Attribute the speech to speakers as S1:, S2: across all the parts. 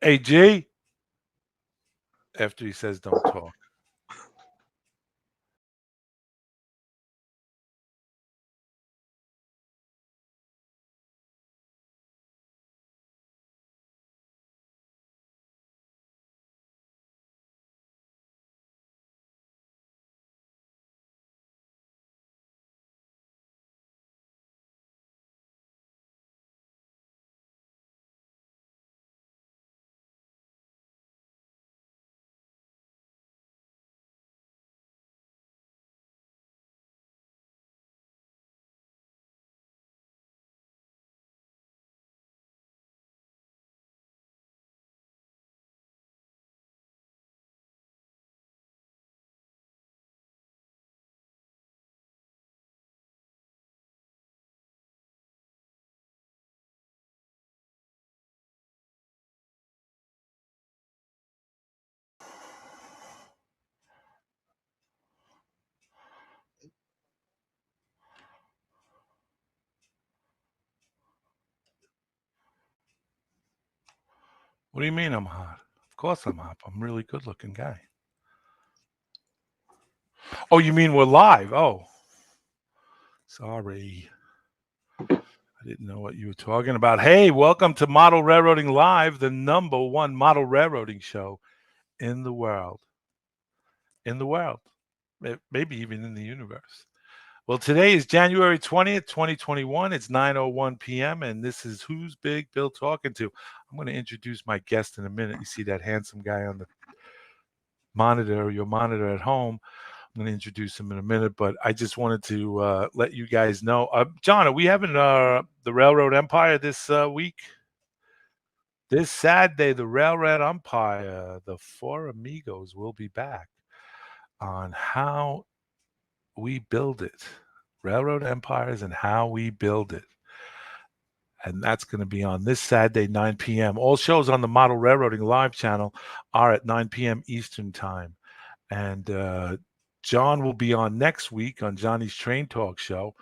S1: Hey, G. After he says don't talk. What do you mean I'm hot? Of course I'm hot. I'm a really good looking guy. Oh, you mean we're live? Oh, sorry. I didn't know what you were talking about. Hey, welcome to Model Railroading Live, the #1 model railroading show in the world. In the world. Maybe even in the universe. Well, today is January 20th, 2021. It's 9:01 p.m. and this is Who's Big Bill Talking To. I'm going to introduce my guest in a minute. You see that handsome guy on the monitor, your monitor at home. I'm going to introduce him in a minute, but I just wanted to let you guys know. John, are we having the Railroad Empire this week? This Saturday, the Railroad Empire, the Four Amigos, will be back on how we build it. Railroad Empires and how we build it. And that's going to be on this Saturday, 9 p.m. All shows on the Model Railroading Live channel are at 9 p.m. Eastern Time. And John will be on next week on Johnny's Train Talk Show.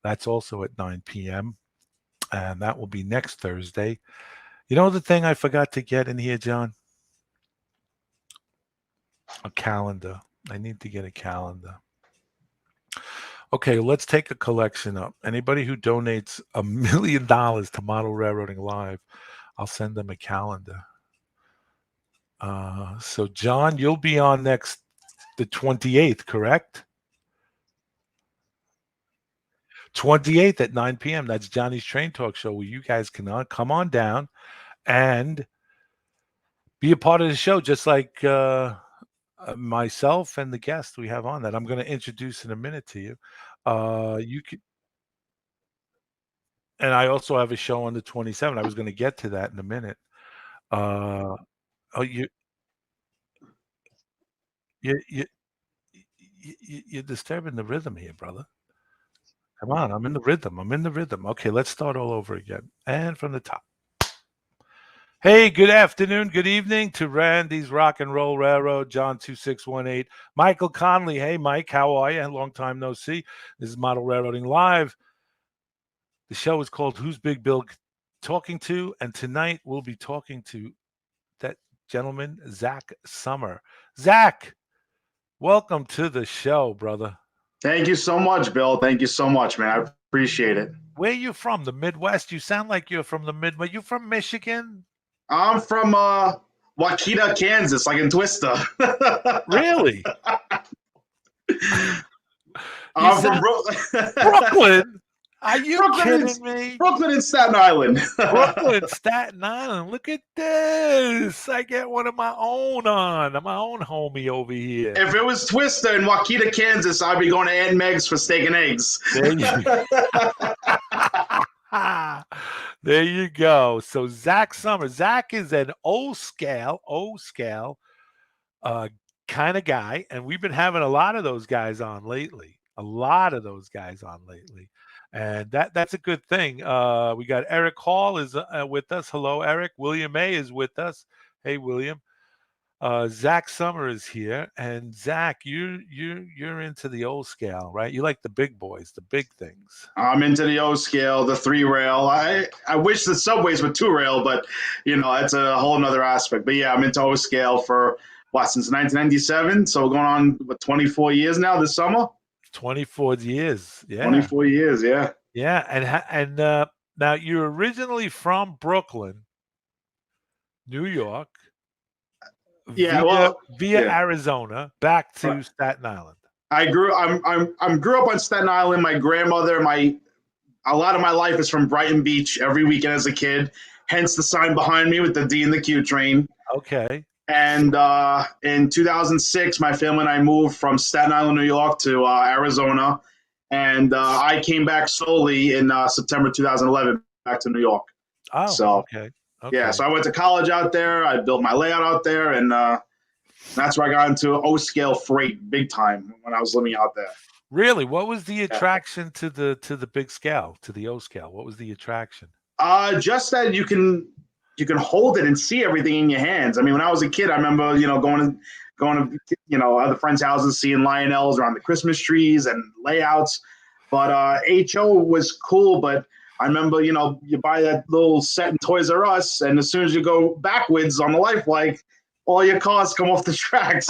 S1: That's also at 9 p.m. And that will be next Thursday. You know the thing I forgot to get in here, John? A calendar. I need to get a calendar. Okay, let's take a collection up. Anybody who donates $1 million to Model Railroading Live, I'll send them a calendar. So, John, you'll be on next the 28th, correct? 28th at 9 p.m. That's Johnny's Train Talk Show where you guys can come on down and be a part of the show, just like myself and the guest we have on that I'm going to introduce in a minute to you. You can, and I also have a show on the 27th. I was going to get to that in a minute. Oh, you, you're disturbing the rhythm here, brother. Come on, I'm in the rhythm. I'm in the rhythm. Okay, let's start all over again. And from the top. Hey, good afternoon, good evening to Randy's Rock and Roll Railroad, John 2618, Michael Conley. Hey, Mike, how are you? Long time no see. This is Model Railroading Live. The show is called Who's Big Bill Talking To? And tonight we'll be talking to that gentleman, Zach Summer. Zach, welcome to the show, brother.
S2: Thank you so much, Bill. Thank you so much, man. I appreciate it.
S1: Where are you from? The Midwest? You sound like you're from the Midwest. You from Michigan?
S2: I'm from Waukeeta, Kansas, like in Twister.
S1: Really?
S2: I'm from
S1: Brooklyn. Are you kidding me?
S2: Brooklyn and Staten Island.
S1: Brooklyn, Staten Island. Look at this. I get one of my own on. My own homie over here.
S2: If it was Twister in Waukeeta, Kansas, I'd be going to Aunt Meg's for steak and eggs.
S1: There you go. So Zach Summer. Zach is an O scale kind of guy, and we've been having a lot of those guys on lately. And that's a good thing. We got Eric Hall is with us. Hello, Eric. William A is with us. Hey, William. Zach Summer is here, and Zach, you're into the old scale, right? You like the big boys, the big things.
S2: I'm into the O scale, the 3-rail. I wish the subways were 2-rail, but that's a whole nother aspect. But yeah, I'm into O scale for what, since 1997. So we're going on 24 years now this summer.
S1: 24 years, yeah.
S2: 24 years, yeah.
S1: Yeah, and now you're originally from Brooklyn, New York.
S2: Yeah,
S1: via
S2: yeah.
S1: Arizona back to Staten Island.
S2: I grew up on Staten Island. My grandmother, a lot of my life is from Brighton Beach every weekend as a kid. Hence the sign behind me with the D and the Q train.
S1: Okay.
S2: And in 2006, my family and I moved from Staten Island, New York to Arizona. And I came back solely in September 2011 back to New York.
S1: Oh,
S2: so,
S1: okay.
S2: Yeah, so I went to college out there. I built my layout out there. And that's where I got into O-scale freight big time when I was living out there.
S1: Really? What was the attraction to the big scale, to the O-scale? What was the attraction?
S2: Just that you can hold it and see everything in your hands. I mean, when I was a kid, I remember, going to other friends' houses, seeing Lionels around the Christmas trees and layouts. But HO was cool. But I remember, you buy that little set in Toys R Us, and as soon as you go backwards on the lifelike, all your cars come off the tracks.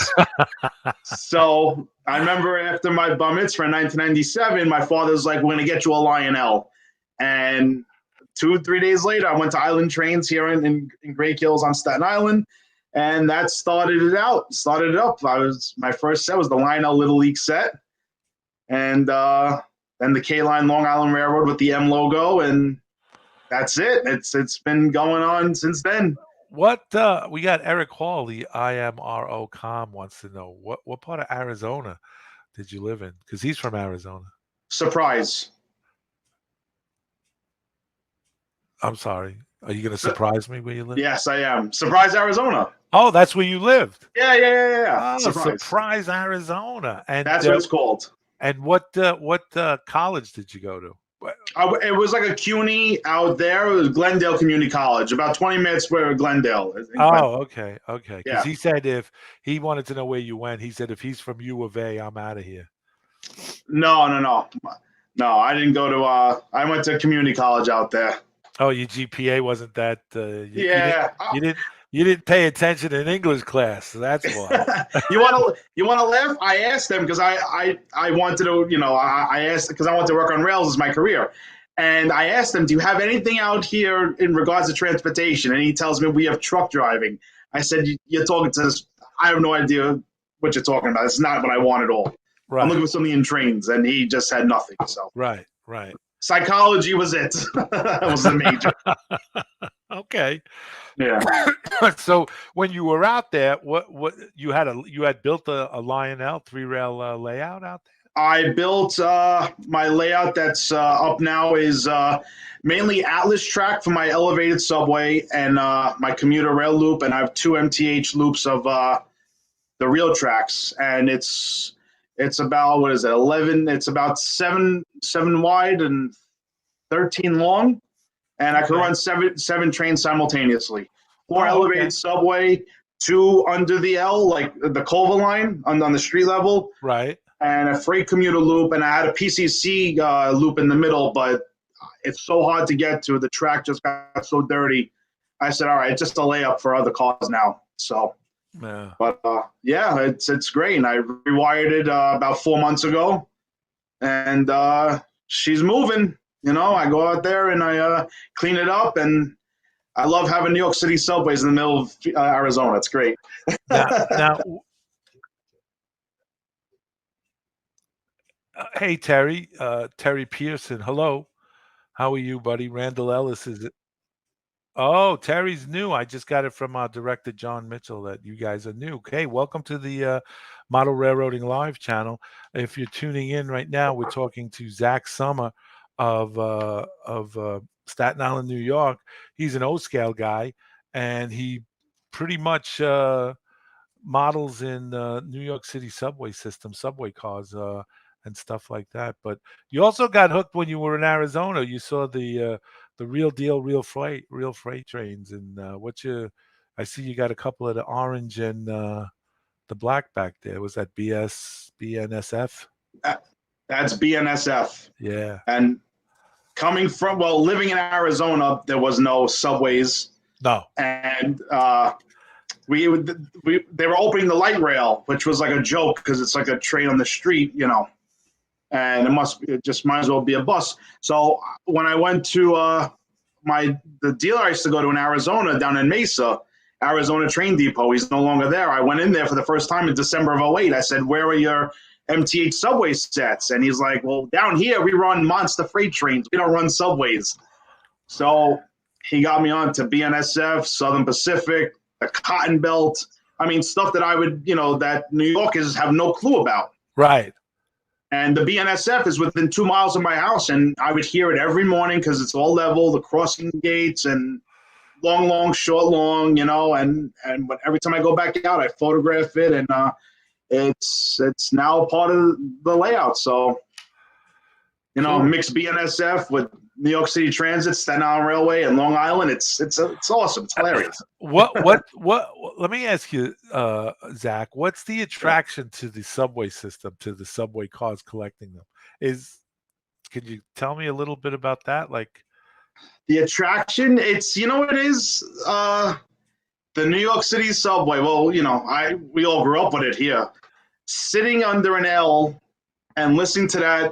S2: So I remember after my bar mitzvah in 1997, my father's like, "We're going to get you a Lionel." And 2-3 days later, I went to Island Trains here in Great Kills on Staten Island, and that started it up. My first set was the Lionel Little League set, and then the K-Line Long Island Railroad with the M logo, and that's it. It's been going on since then.
S1: What we got Eric Hall, the IMRO.com wants to know what part of Arizona did you live in? Because he's from Arizona.
S2: Surprise.
S1: I'm sorry. Are you going to surprise me where you live?
S2: Yes, I am. Surprise, Arizona.
S1: Oh, that's where you lived.
S2: Yeah.
S1: Oh, Surprise, Arizona. And
S2: that's what it's called.
S1: And what college did you go to?
S2: It was like a CUNY out there. It was Glendale Community College, about 20 minutes where Glendale.
S1: Oh, okay. Because
S2: yeah.
S1: He said if he wanted to know where you went, he said if he's from U of A, I'm out of here.
S2: No. I didn't go to. I went to community college out there.
S1: Oh, your GPA wasn't that. You didn't pay attention in English class. So that's why.
S2: You want to laugh? I asked them because I wanted to, I asked because I wanted to work on rails as my career. And I asked him, do you have anything out here in regards to transportation? And he tells me we have truck driving. I said, you're talking to this. I have no idea what you're talking about. It's not what I want at all. Right. I'm looking for something in trains. And he just had nothing. So
S1: Right.
S2: Psychology was it. That was the major.
S1: Okay.
S2: Yeah.
S1: So when you were out there, what you had built a Lionel 3-rail layout out there?
S2: I built my layout that's up now is mainly Atlas track for my elevated subway and my commuter rail loop, and I have 2 MTH loops of the real tracks, and it's about 11. It's about 7 wide and 13 long, and I can run seven trains simultaneously. 4 elevated subway, 2 under the L, like the Culver line on the street level.
S1: Right.
S2: And a freight commuter loop, and I had a PCC loop in the middle, but it's so hard to get to. The track just got so dirty. I said, all right, it's just a layup for other cars now. So,
S1: yeah.
S2: But it's great. And I rewired it about 4 months ago, and she's moving. I go out there and I clean it up, and I love having New York City subways in the middle of Arizona. It's great.
S1: Now hey, Terry Pearson. Hello. How are you, buddy? Randall Ellis is it? Oh, Terry's new. I just got it from our director, John Mitchell, that you guys are new. Okay, welcome to the Model Railroading Live channel. If you're tuning in right now, we're talking to Zach Summer of Staten Island, New York. He's an O-scale guy, and he pretty much models in New York City subway system, subway cars, and stuff like that. But you also got hooked when you were in Arizona. You saw the real deal, real freight trains. And what's your I see you got a couple of the orange and the black back there. Was that BNSF?
S2: That's BNSF.
S1: Yeah.
S2: And coming from, living in Arizona, there was no subways.
S1: No.
S2: And they were opening the light rail, which was like a joke because it's like a train on the street, and it just might as well be a bus. So when I went to the dealer I used to go to in Arizona, down in Mesa, Arizona Train Depot, he's no longer there. I went in there for the first time in December of 2008. I said, "Where are your MTH subway sets?" And he's like, "Well, down here we run monster freight trains. We don't run subways." So he got me on to BNSF, Southern Pacific, the Cotton Belt. I mean, stuff that that New Yorkers have no clue about.
S1: Right.
S2: And the BNSF is within 2 miles of my house, and I would hear it every morning because it's all level, the crossing gates, and long, short, long, and every time I go back out, I photograph it, and it's now part of the layout. So,
S1: Cool.
S2: Mix BNSF with New York City Transit, Staten Island Railway, and Long Island. It's awesome. It's hilarious.
S1: What? Let me ask you, Zach. What's the attraction to the subway system, to the subway cars collecting them? Could you tell me a little bit about that? Like
S2: the attraction, it's what it is. The New York City subway. Well, we all grew up with it here. Sitting under an L and listening to that,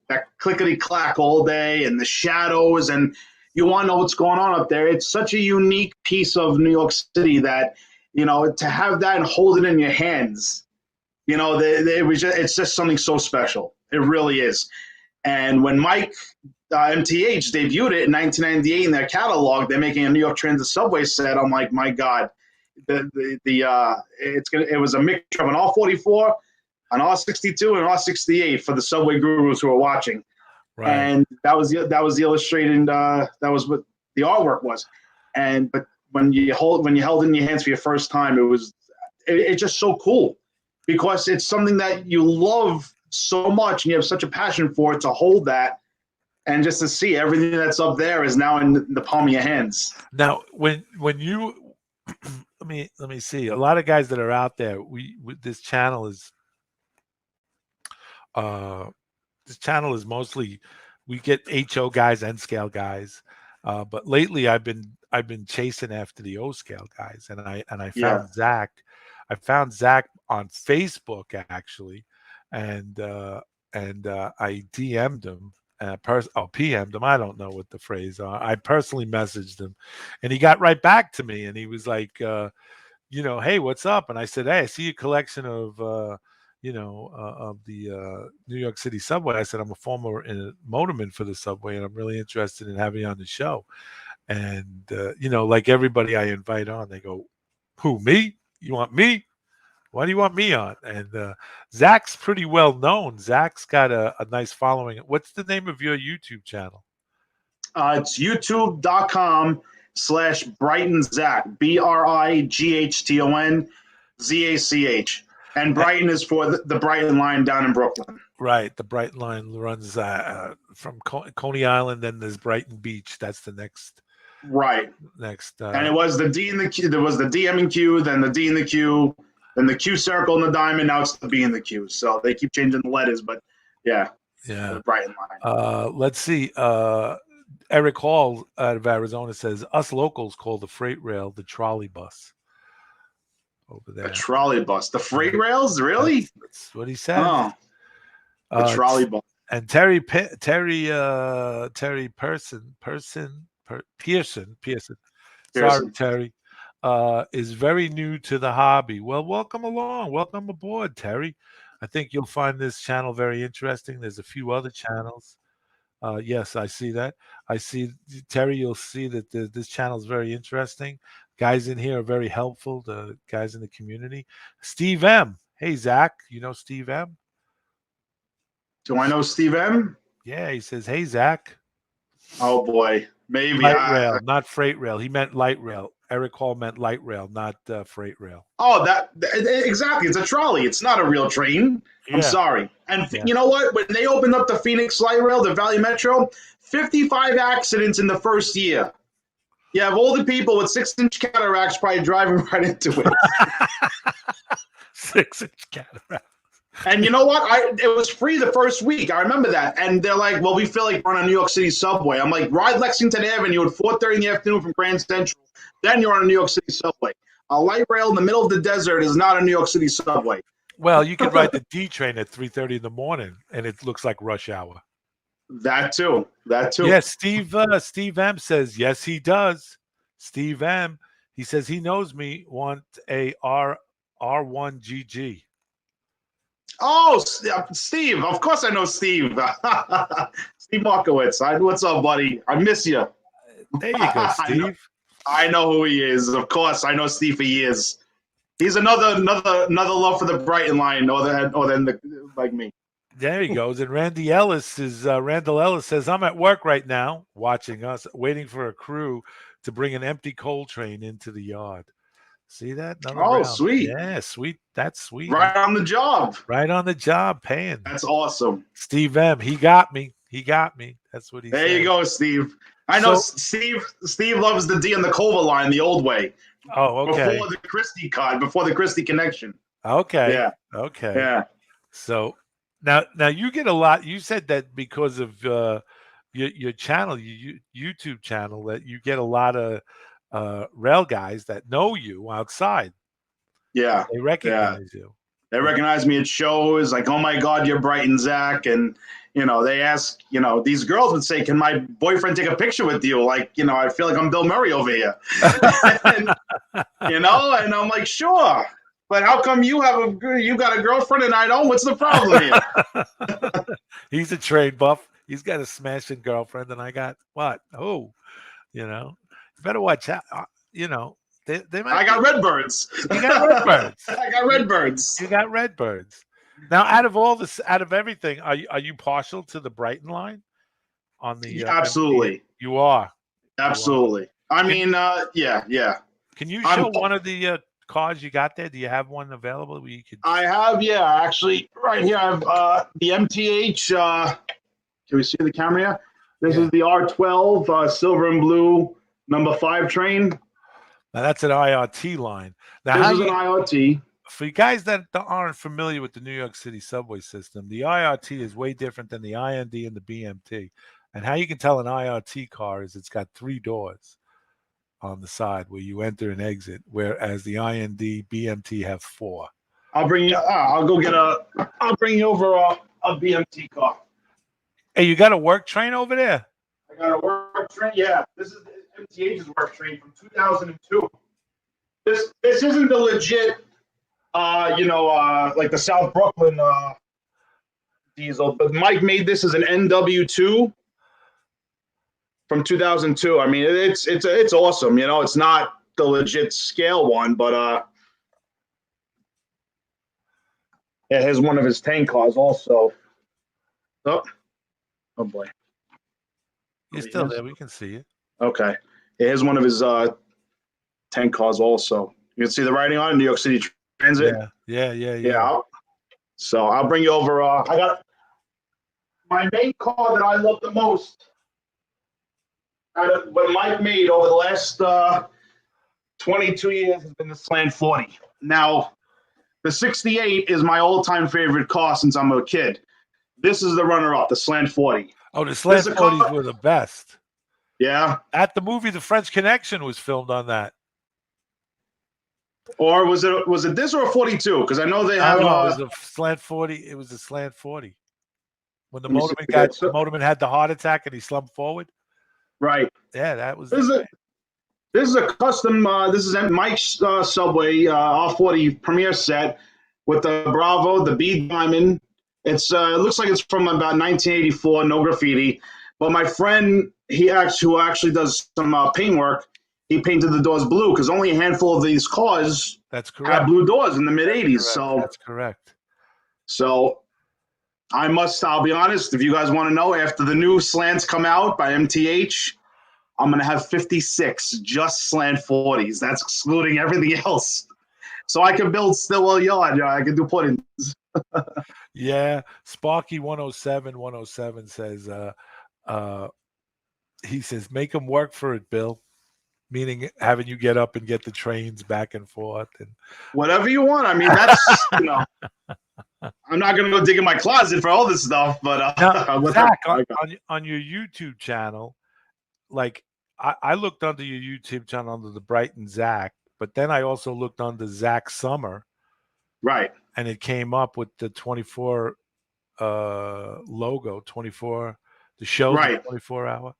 S2: that clickety clack all day and the shadows, and you want to know what's going on up there. It's such a unique piece of New York City that, to have that and hold it in your hands, it's just something so special. It really is. And when Mike MTH debuted it in 1998 in their catalog, they're making a New York Transit subway set. I'm like, my God, it was a mixture of an R44, an R62, and an R68 for the subway gurus who are watching. Right. And that was the illustrated. That was what the artwork was. But when you held it in your hands for your first time, it's just so cool because it's something that you love so much and you have such a passion for it, to hold that and just to see everything that's up there is now in the palm of your hands.
S1: Now, when you let me see, a lot of guys that are out there, this channel is mostly, we get HO guys, N scale guys, but lately I've been chasing after the O scale guys, and I found Zach. I found Zach on Facebook actually, and I DM'd him. PM'd him. I don't know what the phrase are. I personally messaged him, and he got right back to me, and he was like, hey, what's up? And I said, hey, I see a collection of of the New York City subway. I said, I'm a former motorman for the subway, and I'm really interested in having you on the show. And, like everybody I invite on, they go, who, me? You want me? Why do you want me on? And Zach's pretty well known. Zach's got a nice following. What's the name of your YouTube channel?
S2: It's youtube.com/Brighton Zach, BRIGHTON ZACH. And Brighton is for the Brighton line down in Brooklyn.
S1: Right. The Brighton line runs from Coney Island. Then there's Brighton Beach. That's the next.
S2: Right.
S1: Next.
S2: And it was the D and the Q. There was the DM and Q, then the D and the Q, then the Q circle and the diamond. Now it's the B and the Q. So they keep changing the letters, but yeah.
S1: Yeah.
S2: The Brighton line.
S1: Let's see. Eric Hall out of Arizona says, us locals call the freight rail the trolley bus. Over there.
S2: A trolley bus. The freight rails? Really?
S1: That's what he said.
S2: Oh, the trolley bus.
S1: And Terry Pearson. Sorry, Terry. Is very new to the hobby. Well, welcome along. Welcome aboard, Terry. I think you'll find this channel very interesting. There's a few other channels. Yes, I see that. I see, Terry, you'll see that this channel is very interesting. Guys in here are very helpful, the guys in the community. Steve M. Hey, Zach, you know Steve M?
S2: Do I know Steve M?
S1: Yeah, he says, hey, Zach.
S2: Oh, boy. Maybe.
S1: Light rail, not freight rail. He meant light rail. Eric Hall meant light rail, not freight rail.
S2: Oh, exactly. It's a trolley. It's not a real train. Yeah. I'm sorry. And you know what? When they opened up the Phoenix Light Rail, the Valley Metro, 55 accidents in the first year. You have older people with 6-inch cataracts probably driving right into it.
S1: 6-inch cataract.
S2: And you know what? It was free the first week. I remember that. And they're like, well, we feel like we're on a New York City subway. I'm like, ride Lexington Avenue at 4:30 in the afternoon from Grand Central. Then you're on a New York City subway. A light rail in the middle of the desert is not a New York City subway.
S1: Well, you could ride the D train at 3:30 in the morning, and it looks like rush hour.
S2: That too.
S1: Yes, Steve M says, yes, he does. Steve M, he says he knows me, want a R1GG.
S2: Oh, Steve. Of course I know Steve. Steve Markowitz. What's up, buddy? I miss you.
S1: There you go, Steve.
S2: I know who he is. Of course, I know Steve for years. He's another love for the Brighton line, like me.
S1: There he goes. And Randall Ellis says, I'm at work right now, watching us, waiting for a crew to bring an empty coal train into the yard. See that?
S2: Sweet.
S1: Yeah, sweet. That's sweet.
S2: Right on the job.
S1: Right on the job, paying.
S2: That's awesome.
S1: Steve M, he got me. That's what he said.
S2: There you go, Steve. I know Steve loves the D and the Culver line the old way.
S1: Oh, okay.
S2: Before the Christie card, before the Christie connection.
S1: Okay.
S2: Yeah.
S1: Okay.
S2: Yeah.
S1: So now you get a lot. You said that because of your channel, your YouTube channel, that you get a lot of rail guys that know you outside.
S2: Yeah.
S1: They recognize you.
S2: They recognize me at shows, like, oh my God, you're Brighton Zach. And, they ask, these girls would say, can my boyfriend take a picture with you? Like, I feel like I'm Bill Murray over here. and I'm like, sure. But how come you got a girlfriend and I don't? What's the problem
S1: here? He's a trade buff. He's got a smashing girlfriend, and I got what? Oh, you better watch out. They might.
S2: I got Redbirds.
S1: You got Redbirds.
S2: I got Redbirds.
S1: You got Redbirds. Now, out of everything, are you partial to the Brighton line? On the
S2: absolutely,
S1: you are.
S2: Absolutely. I mean, yeah.
S1: Can you show one of the cars you got there? Do you have one available where you could?
S2: I have, actually, right here. I have the MTH. Can we see the camera here? This is the R12 silver and blue number 5 train.
S1: Now that's an IRT line. Now,
S2: this is an IRT.
S1: For you guys that aren't familiar with the New York City subway system, the IRT is way different than the IND and the BMT. And how you can tell an IRT car is it's got 3 doors on the side where you enter and exit, whereas the IND, BMT have 4.
S2: I'll bring you. I'll bring you over a BMT car.
S1: Hey, you got a work train over there?
S2: I got a work train. Yeah, this is MTH's work train from 2002. This isn't the legit, like the South Brooklyn diesel, but Mike made this as an NW2 from 2002. I mean, it's awesome. It's not the legit scale one, but it has one of his tank cars also. Oh boy.
S1: You're still there. We can see it.
S2: Okay. It has one of his tank cars also. You can see the writing on it, New York City Transit.
S1: Yeah.
S2: So I'll bring you over. I got my main car that I love the most. What Mike made over the last 22 years has been the Slant 40. Now, the 68 is my all-time favorite car since I'm a kid. This is the runner-up, the Slant 40.
S1: Oh, the Slant 40s were the best.
S2: Yeah.
S1: At the movie The French Connection was filmed on that.
S2: Or was it this or a 42? Because I know they have.
S1: It was a Slant 40. It was a Slant 40. When the motorman had the heart attack and he slumped forward.
S2: Right.
S1: Yeah, that was.
S2: This is a custom. This is Mike's Subway R40 premiere set with the Bravo, the B Diamond. It looks like it's from about 1984. No graffiti. But my friend, who actually does some paint work, he painted the doors blue because only a handful of these cars had blue doors in the mid 80s. So
S1: that's correct.
S2: So I'll be honest, if you guys want to know, after the new slants come out by MTH, I'm going to have 56 just Slant 40s. That's excluding everything else. So I can build Stillwell Yard. I can do puddings.
S1: Yeah. Sparky 107 says, he says, make them work for it, Bill. Meaning having you get up and get the trains back and forth. And
S2: Whatever you want. I mean, that's I'm not gonna go dig in my closet for all this stuff, but
S1: now, Zach, on your YouTube channel, like I looked under your YouTube channel under the Brighton Zach, but then I also looked under Zach Summer,
S2: right,
S1: and it came up with the 24 logo, 24. The show's
S2: right,
S1: 24-hour.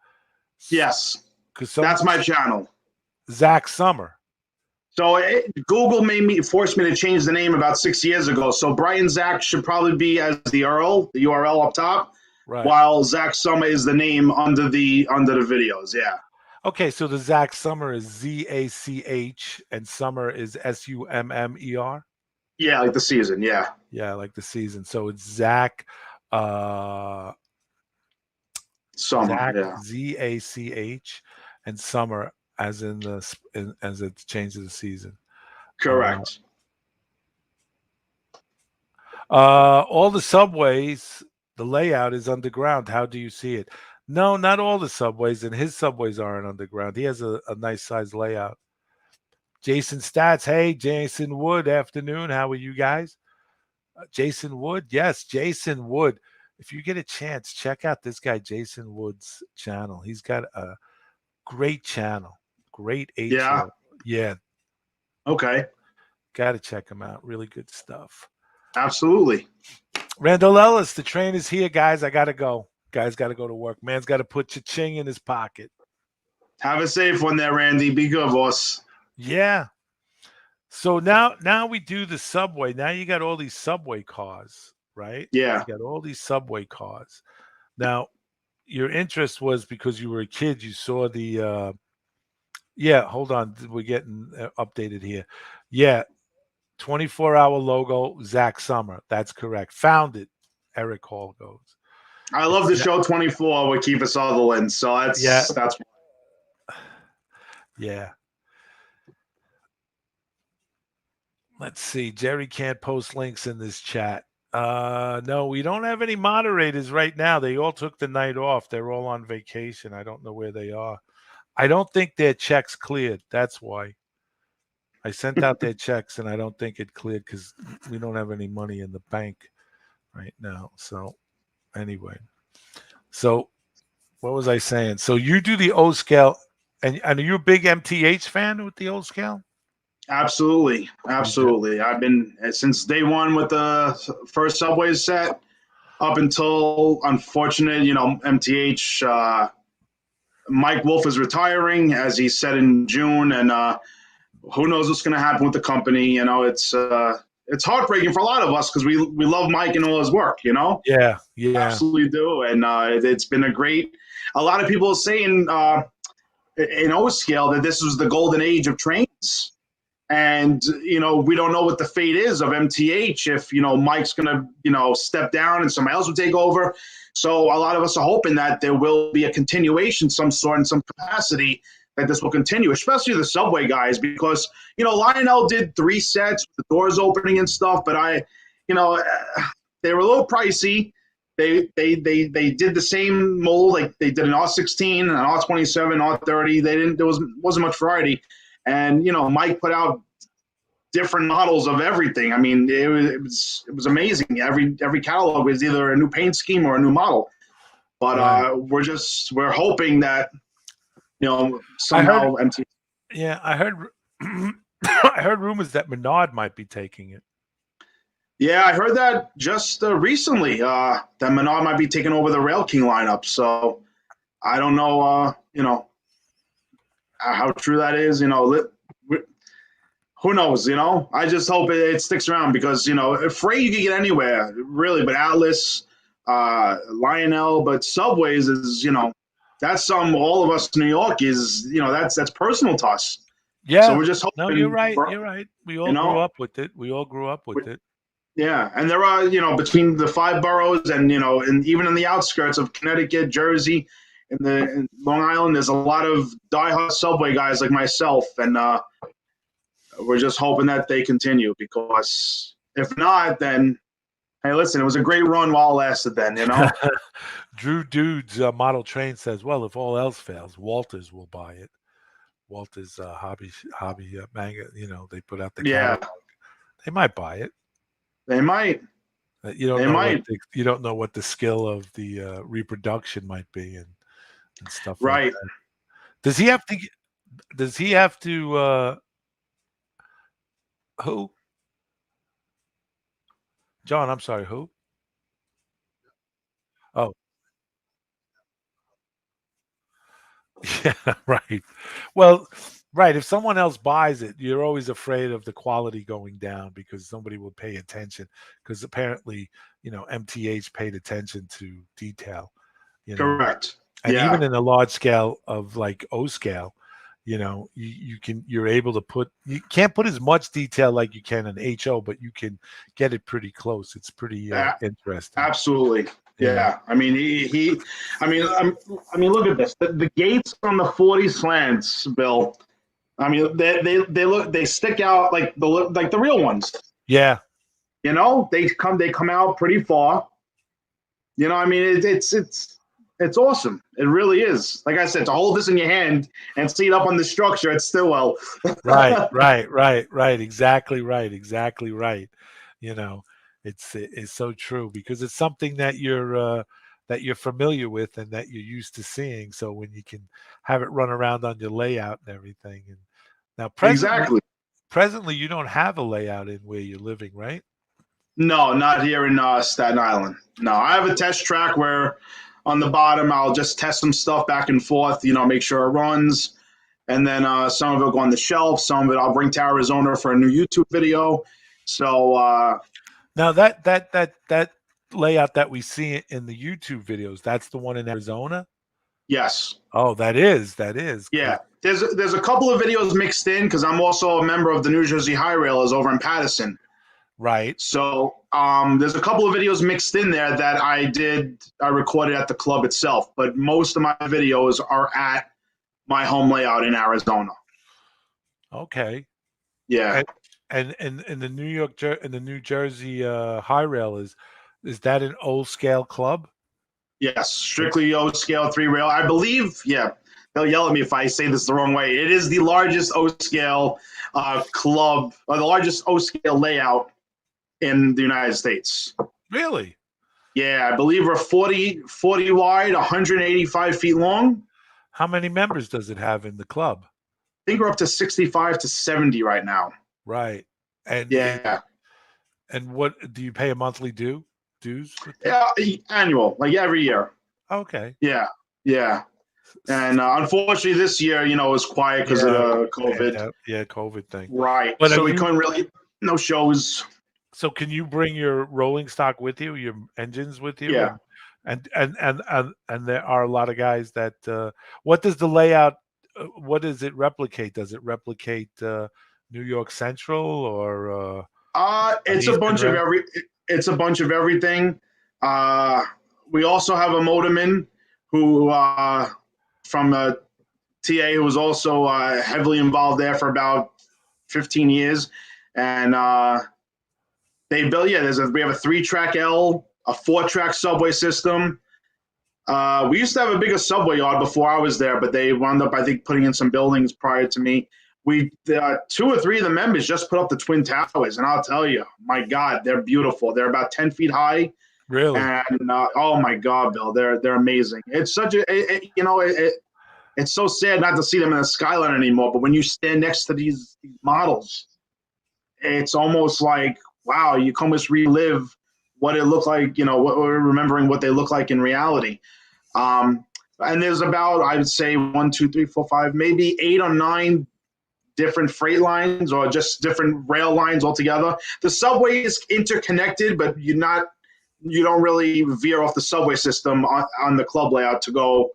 S2: yes,
S1: Because
S2: that's my channel.
S1: Zach Summer.
S2: So Google forced me to change the name about 6 years ago. So Brighton Zach should probably be as the URL up top,
S1: right?
S2: While Zach Summer is the name under the videos. Yeah.
S1: Okay, so the Zach Summer is ZACH and Summer is SUMMER.
S2: Yeah, like the season. Yeah.
S1: Yeah, like the season. So it's Zach.
S2: Summer.
S1: Zach,
S2: yeah.
S1: ZACH and Summer as in as it changes the season.
S2: Correct.
S1: All the subways, the layout is underground. How do you see it? No, not all the subways, and his subways aren't underground. He has a nice size layout. Jason Stats, hey, Jason Wood, afternoon. How are you guys? Jason Wood, yes, Jason Wood. If you get a chance, check out this guy, Jason Wood's channel. He's got a great channel, great
S2: Yeah.
S1: Yeah.
S2: Okay.
S1: Got to check him out. Really good stuff.
S2: Absolutely.
S1: Randall Ellis, the train is here, guys. I got to go. Guys got to go to work. Man's got to put cha-ching in his pocket.
S2: Have a safe one there, Randy. Be good, boss.
S1: Yeah. So now we do the subway. Now you got all these subway cars, right?
S2: Yeah.
S1: You got all these subway cars. Now, your interest was because you were a kid. You saw the hold on. We're getting updated here. Yeah. 24-hour logo, Zach Summer. That's correct. Found it. Eric Hall goes.
S2: I love the show 24 with Kiefer Sutherland. So that's
S1: yeah. Let's see. Jerry can't post links in this chat. No, we don't have any moderators right now. They all took the night off. They're all on vacation. I don't know where they are. I don't think their checks cleared. That's why. I sent out their checks and I don't think it cleared because we don't have any money in the bank right now. So anyway. So what was I saying? So you do the O scale, and are you a big MTH fan with the O scale?
S2: Absolutely. I've been since day one with the first subway set up until, unfortunate, MTH. Mike Wolf is retiring, as he said in June, and who knows what's going to happen with the company. It's heartbreaking for a lot of us because we love Mike and all his work.
S1: Yeah,
S2: absolutely do. And it's been a lot of people are saying in O scale that this was the golden age of trains. And, we don't know what the fate is of MTH if, Mike's going to, step down and somebody else will take over. So a lot of us are hoping that there will be a continuation, some sort, in some capacity, that this will continue, especially the subway guys, because, Lionel did 3 sets, the doors opening and stuff, but they were a little pricey. They did the same mold, like they did an R16, an R27, R30. There wasn't much variety. And, Mike put out different models of everything. I mean, it was amazing. Every catalog was either a new paint scheme or a new model. But
S1: right.
S2: We're hoping that, somehow MT.
S1: Yeah, I heard I heard rumors that Menard might be taking it.
S2: Yeah, I heard that just recently, that Menard might be taking over the Rail King lineup. So I don't know, how true that is. Who knows? I just hope it sticks around because freight you can get anywhere really, but Atlas, Lionel, but Subways is that's all of us in New York is that's personal to us.
S1: Yeah.
S2: So we're just hoping.
S1: No, you're right. You're right. We all grew up with it.
S2: Yeah, and there are between the 5 boroughs and and even in the outskirts of Connecticut, Jersey, in Long Island, there's a lot of diehard subway guys like myself, and we're just hoping that they continue, because if not, then hey, listen, it was a great run while it lasted. Then
S1: Drew Dudes Model Train says, well, if all else fails, Walters will buy it. Walter's hobby manga. They put out the
S2: Yeah,
S1: catalog. They might buy it.
S2: they might.
S1: You don't
S2: They
S1: know
S2: might.
S1: you don't know what the skill of the reproduction might be and stuff like
S2: Right.
S1: that. Does he have to? Does he have to? Who? John, I'm sorry. Who? Oh, yeah, right. Well, right. If someone else buys it, you're always afraid of the quality going down because somebody will pay attention. Because apparently, MTH paid attention to detail.
S2: Correct.
S1: And even
S2: Yeah.
S1: in a large scale of like O scale, you're able to you can't put as much detail like you can in HO, but you can get it pretty close. It's pretty interesting.
S2: Absolutely. Yeah. I mean, I mean, look at this. The gates on the 40 slants, Bill. I mean, they stick out like the real ones.
S1: Yeah.
S2: They come out pretty far. I mean, it's awesome. It really is. Like I said, to hold this in your hand and see it up on the structure at Stillwell.
S1: Right. Exactly right. It's so true because it's something that you're familiar with and that you're used to seeing. So when you can have it run around on your layout and everything, and now presently you don't have a layout in where you're living, right?
S2: No, not here in Staten Island. No, I have a test track where on the bottom I'll just test some stuff back and forth. Make sure it runs, and then some of it will go on the shelf. Some of it I'll bring to Arizona for a new YouTube video. So
S1: now that layout that we see in the YouTube videos, that's the one in Arizona.
S2: yes.
S1: Oh, that is.
S2: Yeah. There's a couple of videos mixed in because I'm also a member of the New Jersey High Railers over in Paterson.
S1: Right.
S2: So there's a couple of videos mixed in there that I recorded at the club itself, but most of my videos are at my home layout in Arizona.
S1: Okay.
S2: Yeah.
S1: And in the New Jersey High Rail is that an old scale club?
S2: Yes, strictly O scale 3 rail. I believe, yeah, they'll yell at me if I say this the wrong way. It is the largest O scale club, or the largest O scale layout in the United States.
S1: Really?
S2: Yeah, I believe we're 40 wide, 185 feet long.
S1: How many members does it have in the club?
S2: I think we're up to 65 to 70 right now.
S1: Right. And
S2: yeah.
S1: And what do you pay a monthly dues?
S2: Yeah, annual, like every year.
S1: Okay.
S2: Yeah. And unfortunately, this year, it was quiet because of the COVID.
S1: COVID thing.
S2: Right. But so we couldn't really, no shows.
S1: So can you bring your rolling stock with you, your engines with you?
S2: Yeah.
S1: And there are a lot of guys that. What does the layout? What does it replicate? Does it replicate New York Central or?
S2: It's a bunch of It's a bunch of everything. We also have a motorman who from TA who was also heavily involved there for about 15 years, and they built. Yeah, we have a 3-track L, a 4-track subway system. We used to have a bigger subway yard before I was there, but they wound up, I think, putting in some buildings prior to me. 2 or 3 of the members just put up the Twin Towers, and I'll tell you, my God, they're beautiful. They're about 10 feet high.
S1: Really?
S2: And oh my God, Bill, they're amazing. It's such it's so sad not to see them in the skyline anymore. But when you stand next to these models, it's almost like, wow, you can almost relive what it looked like. Remembering what they look like in reality. And there's about, I would say, 1, 2, 3, 4, 5, maybe 8 or 9 different freight lines or just different rail lines altogether. The subway is interconnected, but you don't really veer off the subway system on the club layout to go,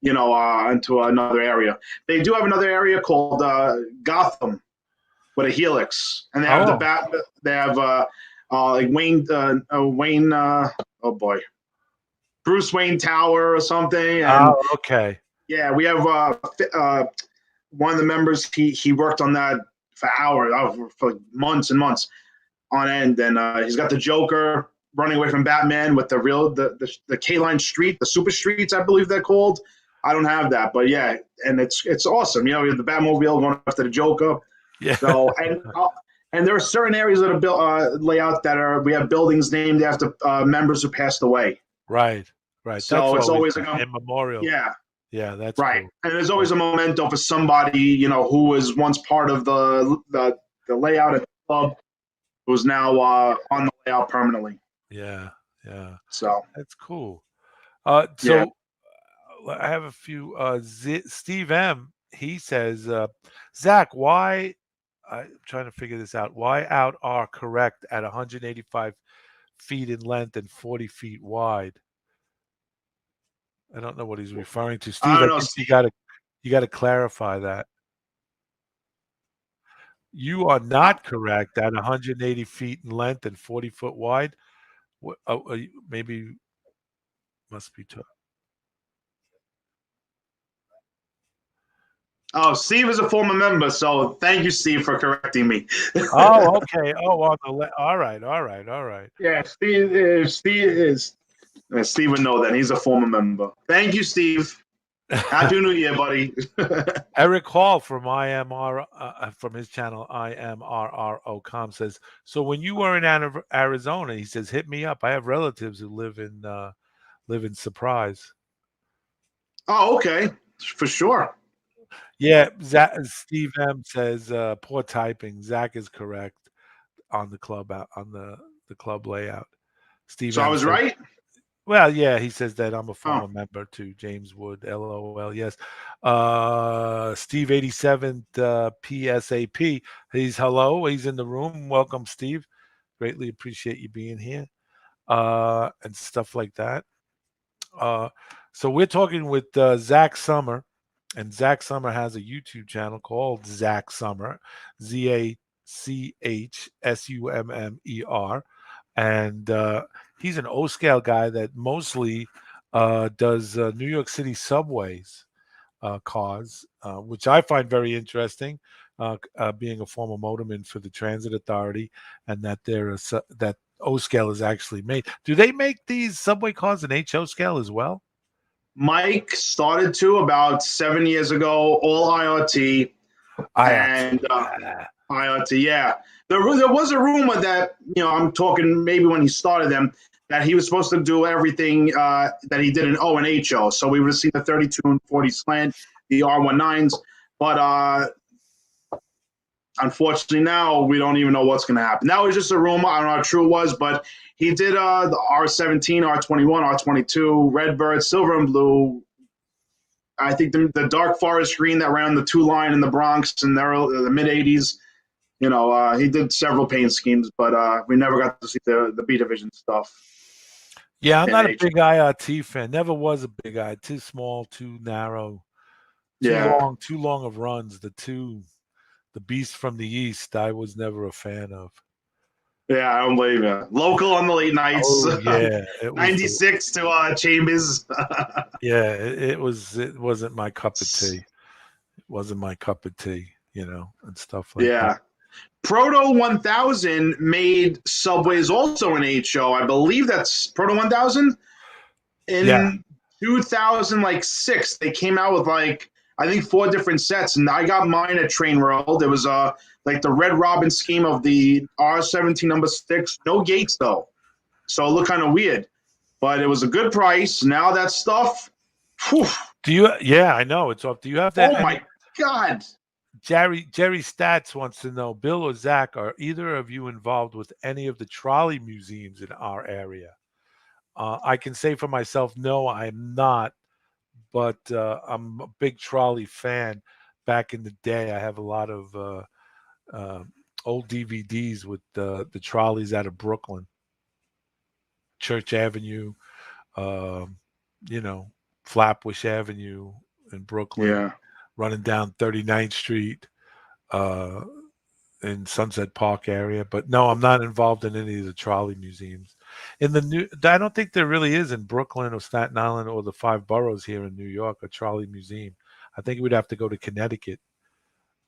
S2: into another area. They do have another area called Gotham with a helix, and they have They have like Wayne. Oh boy, Bruce Wayne Tower or something. And
S1: okay.
S2: Yeah, we have one of the members. He worked on that for hours, for months and months on end, and he's got the Joker running away from Batman with the K-line street, the super streets, I believe they're called. I don't have that, but yeah, and it's awesome. You know, we have the Batmobile going after the Joker.
S1: Yeah.
S2: So and there are certain areas that are built layout that we have buildings named after members who passed away.
S1: Right. Right.
S2: So
S1: That's
S2: it's always
S1: like
S2: like
S1: in memorial.
S2: yeah,
S1: Yeah, that's
S2: right.
S1: cool.
S2: And there's always a memento for somebody, you know, who was once part of the layout at the club, who's now on the layout permanently.
S1: Yeah. Yeah.
S2: So
S1: That's cool.
S2: yeah.
S1: So I have a few. Steve M. He says, Zach, why? I'm trying to figure this out. Why out are correct at 185 feet in length and 40 feet wide? I don't know what he's referring to. Steve,
S2: I
S1: I
S2: don't know.
S1: think you gotta clarify that. You are not correct at 180 feet in length and 40-foot wide. Maybe must be tough.
S2: Oh, Steve is a former member, so thank you, Steve, for correcting me.
S1: Oh, okay. Oh, on the all right, all right, all right.
S2: Yeah, Steve would know that he's a former member. Thank you, Steve. Happy New Year, buddy.
S1: Eric Hall from IMR from his channel IMRRO.com says, so when you were in Arizona, he says, hit me up. I have relatives who live in Surprise.
S2: Oh, okay, for sure.
S1: Yeah, Steve M says, poor typing. Zach is correct on the club on the club layout. Steve.
S2: So I was right.
S1: Well, yeah, he says that I'm a former member too. James Wood, LOL. Yes. Steve 87 PSAP. He's hello. He's in the room. Welcome, Steve. Greatly appreciate you being here. And stuff like that. So we're talking with Zach Summer, and Zach Summer has a YouTube channel called Zach Summer, ZACHSUMMER, and he's an O-scale guy that mostly does New York City subways cars, which I find very interesting, being a former motorman for the Transit Authority, and that that O-scale is actually made. Do they make these subway cars in HO scale as well?
S2: Mike started to about 7 years ago, all IRT. And IRT, yeah. There was a rumor that, you know, I'm talking maybe when he started them, that he was supposed to do everything that he did in O and HO. So we would have seen the 32 and 40 slant, the R19s. But unfortunately now we don't even know what's going to happen. That was just a rumor. I don't know how true it was, but he did the R17, R21, R22, Redbird, Silver and Blue. I think the Dark Forest Green that ran the 2 line in the Bronx in the mid 80s. You know, he did several paint schemes, but we never got to see the B division stuff.
S1: Yeah, I'm not a big IRT fan. Never was a big eye. Too small, too narrow, too long of runs. The Beast from the East, I was never a fan of.
S2: Yeah, I don't blame you. Local on the late nights.
S1: Oh, yeah.
S2: 96 to Chambers.
S1: Yeah, it wasn't my cup of tea. It wasn't my cup of tea, you know, and stuff like that.
S2: Yeah. Proto 1000 made subways also in HO. I believe that's Proto 1000. In 2006, they came out with I think 4 different sets, and I got mine at Train World. There was like the Red Robin scheme of the R17 number 6, no gates though, so it looked kind of weird, but it was a good price. Now that stuff, whew.
S1: Do you? Yeah, I know it's off. Do you have that?
S2: Oh my God!
S1: Jerry Stats wants to know, Bill or Zach, are either of you involved with any of the trolley museums in our area? I can say for myself, no, I'm not. But I'm a big trolley fan. Back in the day, I have a lot of old DVDs with the trolleys out of Brooklyn, Church Avenue, you know, Flatbush Avenue in Brooklyn, running down 39th Street in Sunset Park area. But no, I'm not involved in any of the trolley museums. I don't think there really is in Brooklyn or Staten Island or the 5 boroughs here in New York a trolley museum. I think we'd have to go to Connecticut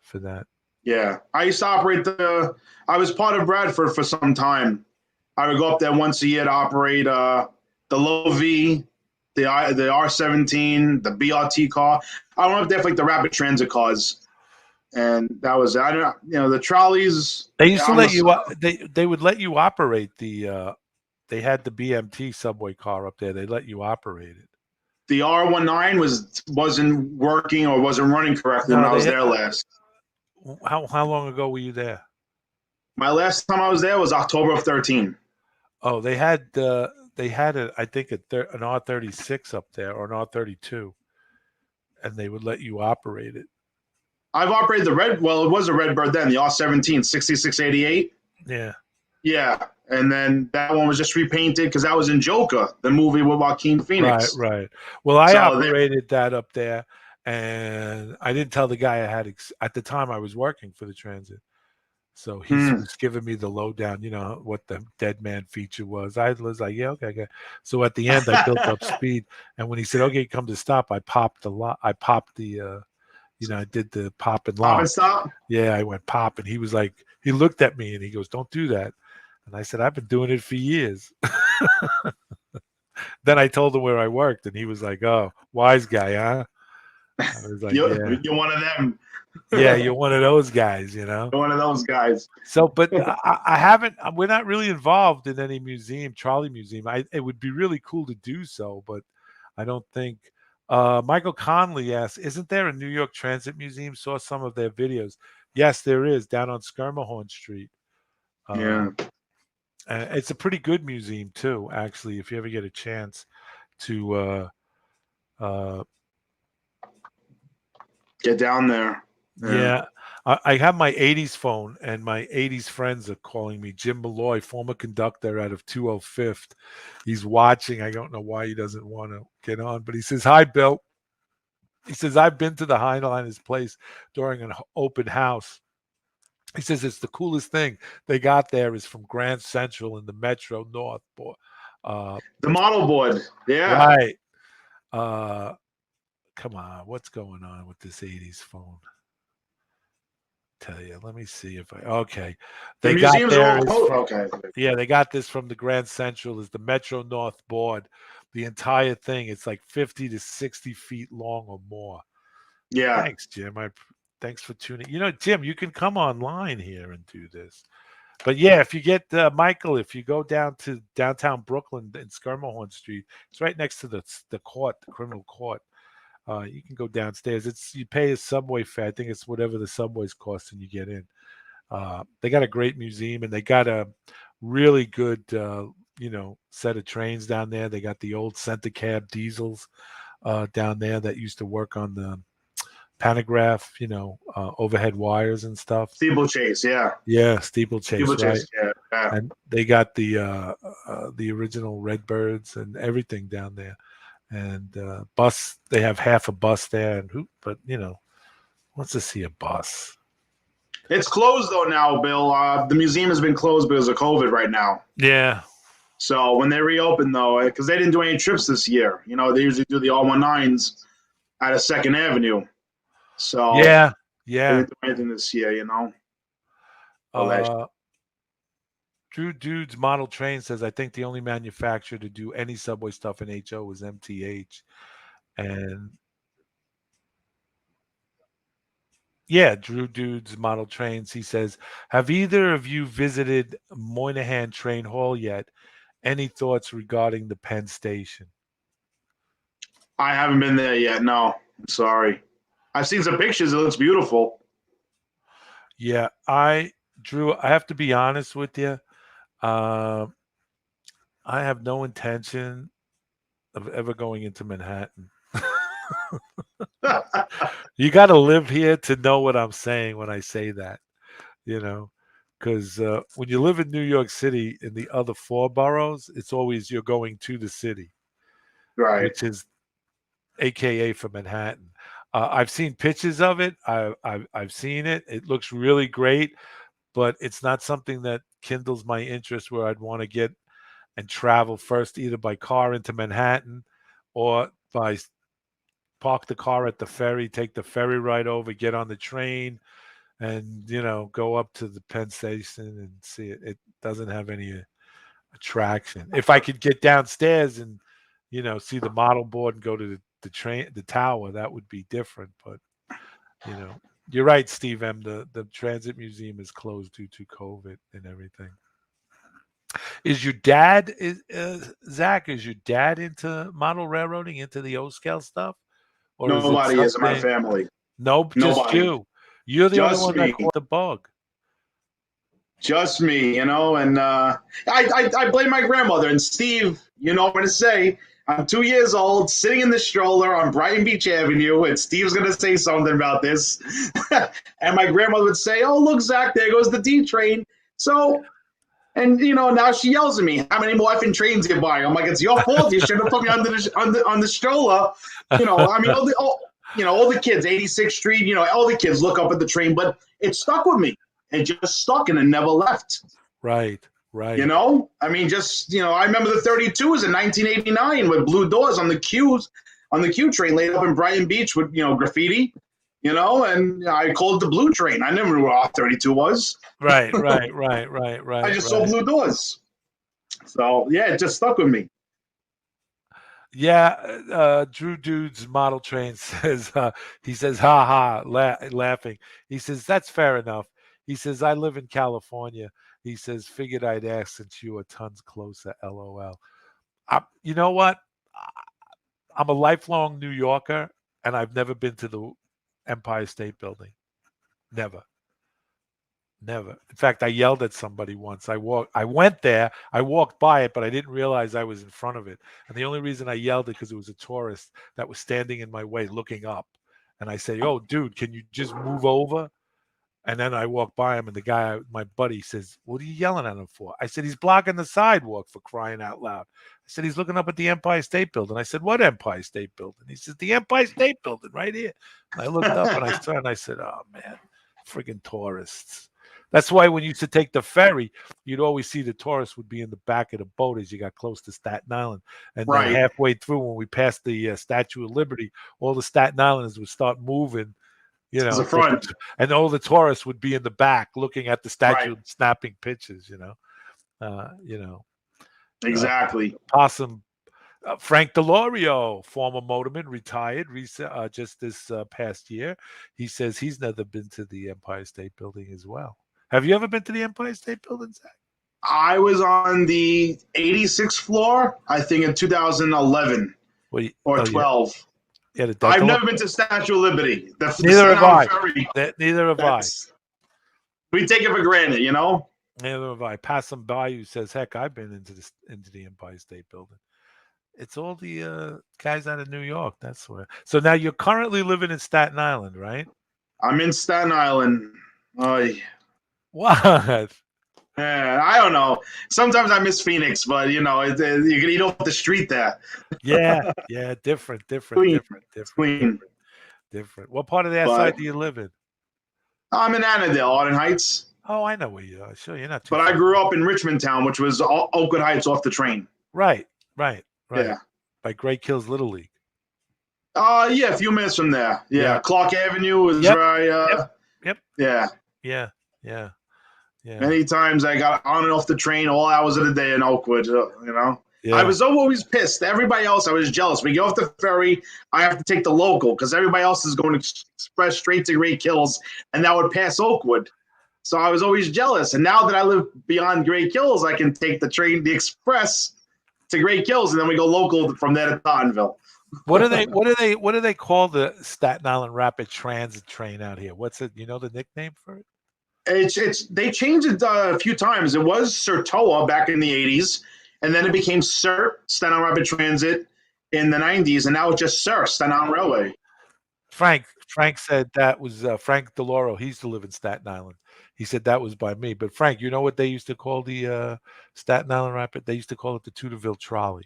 S1: for that.
S2: Yeah, I used to operate I was part of Bradford for some time. I would go up there once a year to operate the Low V, the R17, the BRT car. I don't know if they have like the rapid transit cars, and that was I don't the trolleys.
S1: They used to
S2: I'm a
S1: let you. They would let you operate the. They had the BMT subway car up there. They let you operate it.
S2: the R19 wasn't working or wasn't running correctly when
S1: No,
S2: I was
S1: they.
S2: there last.
S1: How long ago were you there?
S2: My last time I was there was October of 13.
S1: Oh, they had I think an R36 up there or an R32, and they would let you operate it.
S2: I've operated the red. Well, it was a Redbird then, the R17 6688.
S1: Yeah.
S2: Yeah, and then that one was just repainted because that was in Joker, the movie with Joaquin Phoenix.
S1: Right. Well, I
S2: So
S1: operated that up there, and I didn't tell the guy I had at the time I was working for the transit. So he was giving me the lowdown, what the dead man feature was. I was like, yeah, okay. So at the end, I built up speed, and when he said, "Okay, come to stop," I popped the lock. I popped the, I did the pop and lock.
S2: Pop and stop.
S1: Yeah, I went pop, and he was like, he looked at me and he goes, "Don't do that." And I said, "I've been doing it for years." Then I told him where I worked, and he was like, "Oh, wise guy, huh?" I was like,
S2: you're,
S1: "Yeah,
S2: you're one of them.
S1: yeah, you're one of those guys,
S2: You're one of those guys.
S1: So, but I haven't. We're not really involved in any museum, trolley museum. It would be really cool to do so, but I don't think. Michael Conley asks, "Isn't there a New York Transit Museum?" Saw some of their videos. Yes, there is down on Skirmahorn Street.
S2: Yeah.
S1: And it's a pretty good museum too, actually. If you ever get a chance to
S2: get down there.
S1: Yeah. I have my 80s phone, and my 80s friends are calling me. Jim Malloy, former conductor out of 205th. He's watching. I don't know why he doesn't want to get on, but he says, "Hi, Bill." He says, "I've been to the Heinleiners place during an open house." He says, "It's the coolest thing they got there is from Grand Central in the Metro North.
S2: The model board. Yeah.
S1: Right. Come on. What's going on with this 80s phone? Tell you. Let me see if okay. They got there.
S2: Okay.
S1: Yeah, they got this from the Grand Central. Is the Metro North board? The entire thing. It's like 50 to 60 feet long or more.
S2: Yeah.
S1: Thanks, Jim. Thanks for tuning. Jim, you can come online here and do this. But yeah, if you get Michael, if you go down to downtown Brooklyn in Skirmahorn Street, it's right next to the court, the criminal court. You can go downstairs. You pay a subway fare. I think it's whatever the subways cost, and you get in. They got a great museum, and they got a really good, set of trains down there. They got the old Center Cab diesels down there that used to work on the pantograph, overhead wires and stuff.
S2: Steeplechase, yeah.
S1: Yeah, steeplechase, right?
S2: Yeah.
S1: And they got the original Redbirds and everything down there. And bus, they have half a bus there, and but wants to see a bus.
S2: It's closed though now, Bill. The museum has been closed because of COVID right now.
S1: Yeah.
S2: So when they reopen though, because they didn't do any trips this year, they usually do the R19s out of Second Avenue. So
S1: yeah,
S2: they didn't do anything this year,
S1: Drew Dude's model train says, "I think the only manufacturer to do any subway stuff in HO was MTH." And yeah, Drew Dude's model trains. He says, "Have either of you visited Moynihan Train Hall yet? Any thoughts regarding the Penn Station?"
S2: I haven't been there yet. No, I'm sorry. I've seen some pictures. It looks beautiful.
S1: Yeah, Drew, I have to be honest with you. I have no intention of ever going into Manhattan. You got to live here to know what I'm saying when I say that, because when you live in New York City in the other four boroughs, it's always you're going to the city,
S2: right?
S1: Which is AKA for Manhattan. I've seen pictures of it. I've seen it. It looks really great, but it's not something that kindles my interest where I'd want to get and travel first either by car into Manhattan or by park the car at the ferry, take the ferry ride over, get on the train, and go up to the Penn Station and see it. It doesn't have any attraction. If I could get downstairs and see the model board and go to the tower, that would be different. But you're right, Steve M. The Transit Museum is closed due to COVID and everything. Is your dad Zach? Is your dad into model railroading, into the O scale stuff, or
S2: Nobody is in my
S1: something?
S2: family.
S1: Nope, just
S2: Nobody.
S1: you. You're the only
S2: Just
S1: one
S2: me.
S1: that caught the bug.
S2: Just me, and I blame my grandmother. And Steve, you know what I'm going to say. I'm 2 years old, sitting in the stroller on Brighton Beach Avenue, and Steve's going to say something about this. And my grandmother would say, "Oh, look, Zach, there goes the D train." So, and now she yells at me, "How many more effing trains you buying?" I'm like, "It's your fault. You should have put me on the stroller." I mean, all the kids, 86th Street, all the kids look up at the train, but it stuck with me. It just stuck and it never left.
S1: Right.
S2: I mean, I remember the 32s in 1989 with blue doors on the Q train laid up in Brighton Beach with, graffiti, and I called it the blue train. I never knew what R32 was.
S1: Right.
S2: I just saw blue doors. So, yeah, it just stuck with me.
S1: Yeah, Drew Dude's model train says, he says, ha ha, laughing. He says, that's fair enough. He says, I live in California. He says, figured I'd ask since you are tons closer, LOL. You know what? I'm a lifelong New Yorker, and I've never been to the Empire State Building. Never. In fact, I yelled at somebody once. I went there, I walked by it, but I didn't realize I was in front of it. And the only reason I yelled it because it was a tourist that was standing in my way looking up. And I said, "Oh, dude, can you just move over?" And then I walked by him, and the guy, my buddy, says, "What are you yelling at him for?" I said, "He's blocking the sidewalk, for crying out loud." I said, "He's looking up at the Empire State Building." I said, "What Empire State Building?" He says, "The Empire State Building right here." And I looked up and I saw, and I said, "Oh, man, friggin' tourists." That's why when you used to take the ferry, you'd always see the tourists would be in the back of the boat as you got close to Staten Island. And then halfway through, when we passed the Statue of Liberty, all the Staten Islanders would start moving,
S2: the front.
S1: And all the tourists would be in the back looking at the statue and snapping pictures,
S2: Exactly.
S1: Possum. Frank Delorio, former motorman, retired just this past year. He says he's never been to the Empire State Building as well. Have you ever been to the Empire State Building, Zach?
S2: I was on the 86th floor, I think, in 2011 or 12.
S1: Yeah,
S2: I've never been to Statue of Liberty.
S1: Neither have I. Neither have I.
S2: We take it for granted,
S1: Neither have I. Possum Bayou says, "Heck, I've been into the Empire State Building." It's all the guys out of New York. That's where. So now you're currently living in Staten Island, right?
S2: I'm in Staten Island.
S1: What?
S2: Yeah, I don't know. Sometimes I miss Phoenix, but you can eat off the street there.
S1: Yeah, different.
S2: Clean.
S1: What part of the outside do you live in?
S2: I'm in Annandale, Arden Heights.
S1: Oh, I know where you are. Sure, you're not too
S2: But I grew up in Richmond Town, which was Oakwood Heights off the train.
S1: Right.
S2: Yeah.
S1: By Great Kills Little League.
S2: Yeah, a few minutes from there. Yeah. Clark Avenue is right.
S1: Yep.
S2: Yeah.
S1: Yeah.
S2: Many times I got on and off the train all hours of the day in Oakwood,
S1: Yeah.
S2: I was always pissed. Everybody else, I was jealous. We get off the ferry, I have to take the local because everybody else is going express straight to Great Kills, and that would pass Oakwood. So I was always jealous. And now that I live beyond Great Kills, I can take the train, the express, to Great Kills, and then we go local from there to Tottenville.
S1: What do they call the Staten Island Rapid Transit train out here? What's it? You know the nickname for it?
S2: They changed it a few times. It was Sertoa back in the 80s, and then it became SIR, Staten Island Rapid Transit, in the 90s, and now it's just SIR, Staten Island Railway.
S1: Frank said that was Frank Deloro. He used to live in Staten Island. He said that was by me. But Frank, you know what they used to call the Staten Island Rapid? They used to call it the Tudorville Trolley.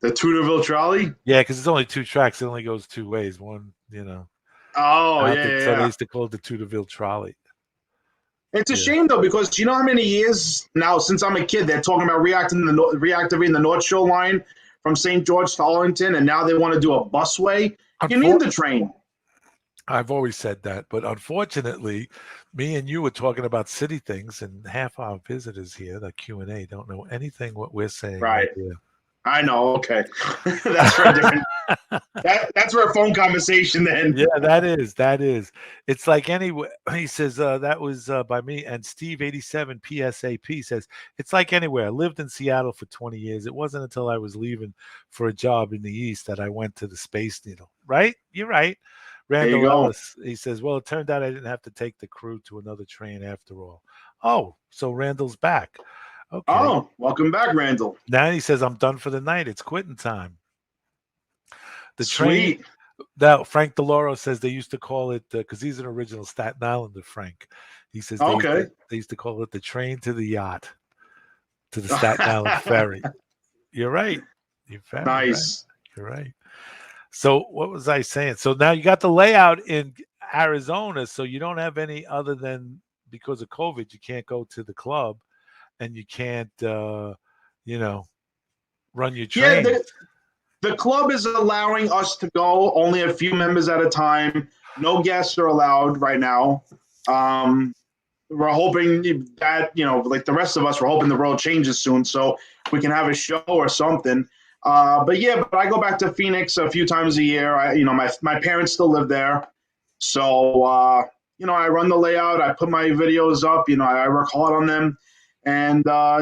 S2: The Tudorville Trolley?
S1: Yeah, because it's only two tracks. It only goes two ways. One,
S2: Oh, yeah.
S1: So they used to call it the Tudorville Trolley.
S2: It's a shame, though, because you know how many years now since I'm a kid, they're talking about reactivating the North Shore line from St. George to Arlington, and now they want to do a busway. You need the train.
S1: I've always said that, but unfortunately, me and you were talking about city things, and half our visitors here, the Q&A, don't know anything what we're saying.
S2: Right.
S1: Here.
S2: I know. Okay, that's for a different. That's for a phone conversation then.
S1: Yeah, that is. It's like anyway. He says that was by me and Steve 87 PSAP says it's like anywhere. I lived in Seattle for 20 years. It wasn't until I was leaving for a job in the East that I went to the Space Needle. Right? You're right.
S2: There you
S1: Randall
S2: go.
S1: Ellis. He says, well, it turned out I didn't have to take the crew to another train after all. Oh, so Randall's back. Okay.
S2: Oh, welcome back, Randall.
S1: Now he says I'm done for the night. It's quitting time. The
S2: Sweet.
S1: train. Now Frank DeLauro says they used to call it because he's an original Staten Islander. Frank, he says
S2: Okay.
S1: they used to call it the train to the yacht, to the Staten Island ferry. You're right. You're very
S2: Nice.
S1: right. You're right. So what was I saying? So now you got the layout in Arizona, so you don't have any other than because of COVID, you can't go to the club, and you can't, run your train.
S2: Yeah, the club is allowing us to go only a few members at a time. No guests are allowed right now. We're hoping that, like the rest of us, we're hoping the world changes soon so we can have a show or something. But I go back to Phoenix a few times a year. My parents still live there. So, I run the layout. I put my videos up. I work hard on them. And, that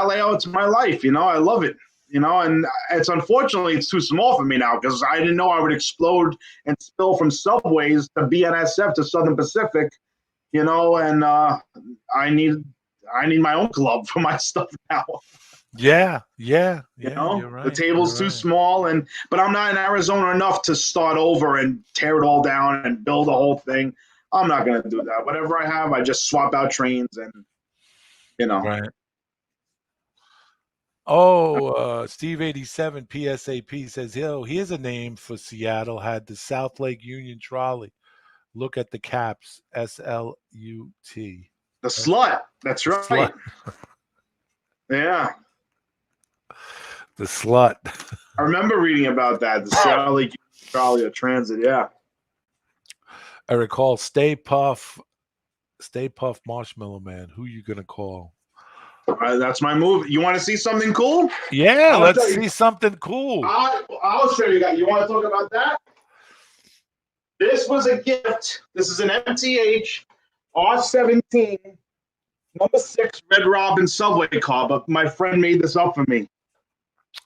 S2: layout's my life. I love it. And unfortunately it's too small for me now because I didn't know I would explode and spill from subways to BNSF to Southern Pacific, and I need my own club for my stuff now.
S1: Yeah.
S2: You're
S1: right.
S2: The table's too small, but I'm not in Arizona enough to start over and tear it all down and build a whole thing. I'm not gonna do that. Whatever I have, I just swap out trains and
S1: Right. Oh, Steve 87 PSAP says, here's a name for Seattle. Had the South Lake Union Trolley. Look at the caps. SLUT.
S2: The slut. That's right.
S1: Slut.
S2: Yeah.
S1: The slut.
S2: I remember reading about that. The Seattle Lake Union Trolley or Transit. Yeah.
S1: I recall Stay Puff Marshmallow Man. Who you gonna call?
S2: That's my move. You want to see something cool?
S1: Yeah, let's see something cool.
S2: I'll show you guys. You want to talk about that? This was a gift. This is an MTH R17 number 6 Red Robin subway car, but my friend made this up for me.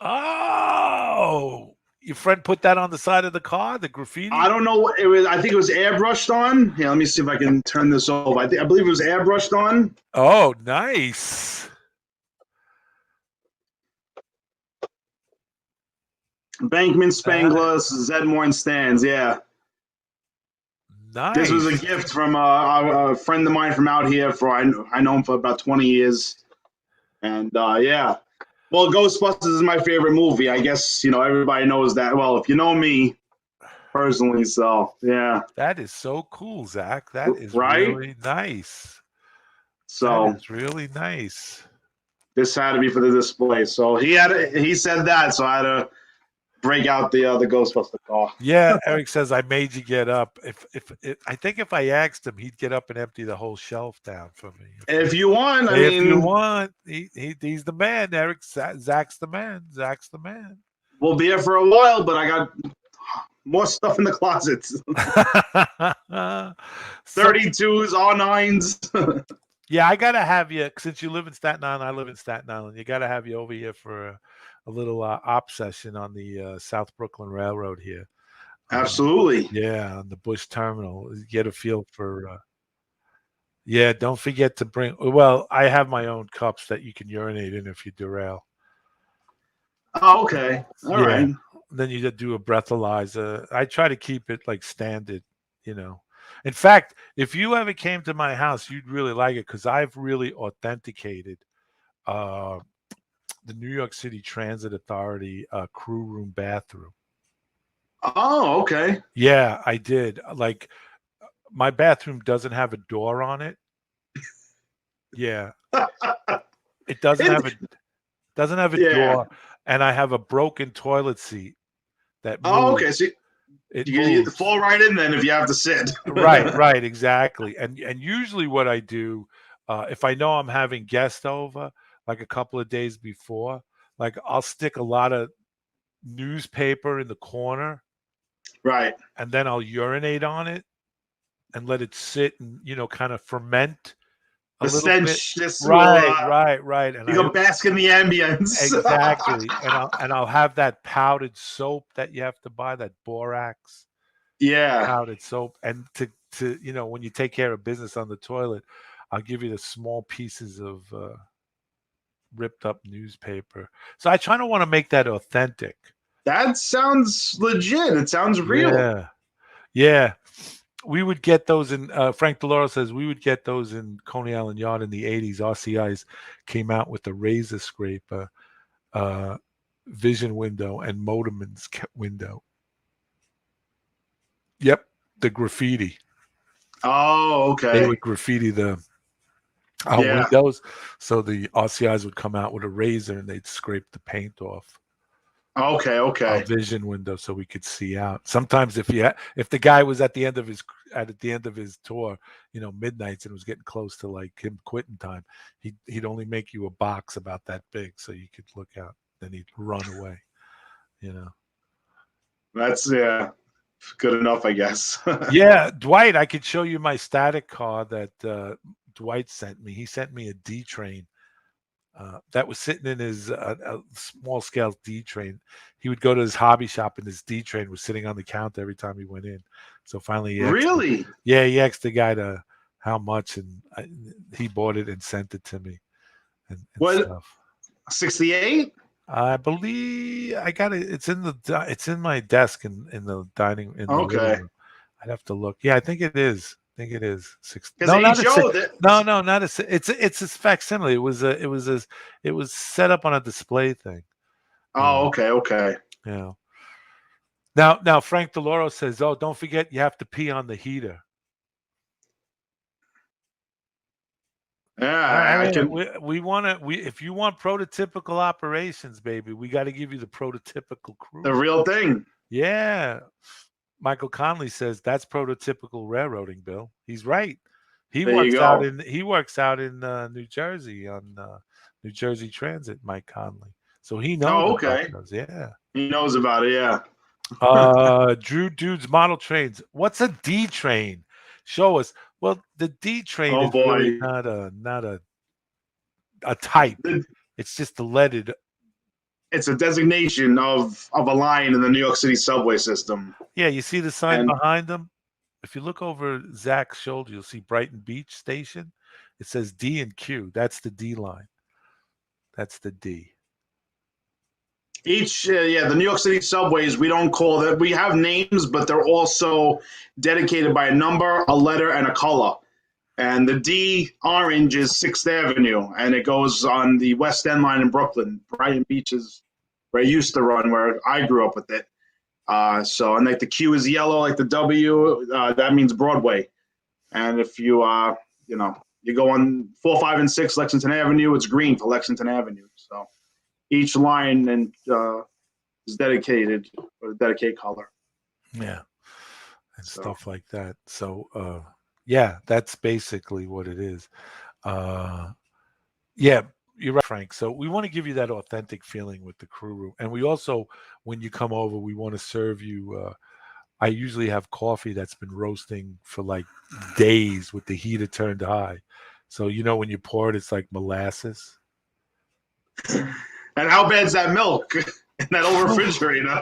S1: Oh, your friend put that on the side of the car, the graffiti?
S2: I don't know what it was. I think it was airbrushed on. Yeah, let me see if I can turn this over. I believe it was airbrushed on.
S1: Oh, nice.
S2: Bankman Spangler, Zedmore and Stans. Yeah.
S1: Nice.
S2: This was a gift from a friend of mine from out here. I know him for about 20 years. And yeah. Well, Ghostbusters is my favorite movie. I guess, everybody knows that. Well, if you know me personally, so yeah.
S1: That is so cool, Zach. That is
S2: right?
S1: really nice.
S2: So
S1: it's really nice.
S2: This had to be for the display. So he said that, so I had to break out the Ghostbuster car.
S1: Yeah, Eric says I made you get up. If I think if I asked him, he'd get up and empty the whole shelf down for me.
S2: If you want,
S1: if you want, he's the man. Eric, Zach's the man. Zach's the man.
S2: We'll be here for a while, but I got more stuff in the closets. 32s, R9s.
S1: Yeah, I gotta have you since you live in Staten Island. I live in Staten Island. You gotta have you over here for a little op session on the South Brooklyn Railroad here.
S2: Absolutely.
S1: Yeah, on the Bush Terminal. Get a feel for. Yeah, don't forget to bring. Well, I have my own cups that you can urinate in if you derail.
S2: Oh, okay. All right.
S1: Then you do a breathalyzer. I try to keep it like standard, In fact, if you ever came to my house, you'd really like it because I've really authenticated the New York City Transit Authority crew room bathroom.
S2: Oh, okay.
S1: Yeah, I did. Like my bathroom doesn't have a door on it. Yeah. It doesn't have a door, and I have a broken toilet seat that moves.
S2: Oh, okay. So you fall right in then if you have to sit.
S1: Right, exactly. And usually what I do, if I know I'm having guests over, like a couple of days before, like I'll stick a lot of newspaper in the corner,
S2: Right.
S1: and then I'll urinate on it and let it sit and kind of ferment a
S2: The
S1: little bit.
S2: stench just
S1: Right,
S2: will,
S1: right. And
S2: you go bask in the ambience.
S1: exactly, and I'll have that powdered soap that you have to buy, that borax
S2: Yeah.
S1: powdered soap, and to when you take care of business on the toilet, I'll give you the small pieces of ripped up newspaper. So I try to want to make that authentic.
S2: That sounds legit. It sounds real.
S1: Yeah. We would get those in. Frank DeLauro says we would get those in Coney Island Yard in the '80s. RCI's came out with the razor scraper, vision window, and Motorman's window. Yep, the graffiti.
S2: Oh, okay.
S1: They would graffiti our
S2: Yeah.
S1: windows, so the RCI's would come out with a razor and they'd scrape the paint off
S2: Okay.
S1: our
S2: Okay.
S1: vision window so we could see out. Sometimes if the guy was at the end of his tour, midnights, and it was getting close to like him quitting time, he'd only make you a box about that big so you could look out. Then he'd run away.
S2: That's good enough, I guess.
S1: Yeah, Dwight, I could show you my static car that Dwight sent me. He sent me a D train that was sitting in his a small scale D train. He would go to his hobby shop, and his D train was sitting on the counter every time he went in. So finally, he asked the guy to how much, and he bought it and sent it to me. And
S2: what?
S1: Stuff.
S2: 68?
S1: I believe I got it. It's in my desk in the dining in the living room. I'd have to look. Yeah, I think it is. I think it is 6. No, not no, not a. It's a facsimile. It was set up on a display thing.
S2: Oh, okay.
S1: Yeah. Now Frank DeLauro says, "Oh, don't forget you have to pee on the heater."
S2: Yeah,
S1: I mean, we want to. If you want prototypical operations, baby, we got to give you the prototypical crew.
S2: The real thing.
S1: Yeah. Michael Conley says that's prototypical railroading, Bill. He's right. He works out in New Jersey on New Jersey Transit, Mike Conley. So he knows.
S2: Oh, okay.
S1: Those. Yeah.
S2: He knows about it, yeah.
S1: Drew Dude's model trains. What's a D train? Show us. Well, the D train is really not a type. It's just a leaded.
S2: It's a designation of a line in the New York City subway system.
S1: Yeah, you see the sign behind them? If you look over Zach's shoulder, you'll see Brighton Beach Station. It says D and Q. That's the D line. That's the D.
S2: The New York City subways, we don't call that. We have names, but they're also dedicated by a number, a letter, and a color. And the D orange is 6th Avenue, and it goes on the West End line in Brooklyn. Brighton Beach is where I used to run, where I grew up with it. And like the Q is yellow, like the W, that means Broadway. And if you you go on 4, 5, and 6 Lexington Avenue, it's green for Lexington Avenue. So each line is dedicated with a dedicated color.
S1: Yeah, and stuff like that. So yeah, that's basically what it is. Yeah, you're right, Frank. So we want to give you that authentic feeling with the crew room, and we also, when you come over, we want to serve you. I usually have coffee that's been roasting for like days with the heater turned high. So when you pour it, it's like molasses.
S2: And how bad's that milk in that old refrigerator?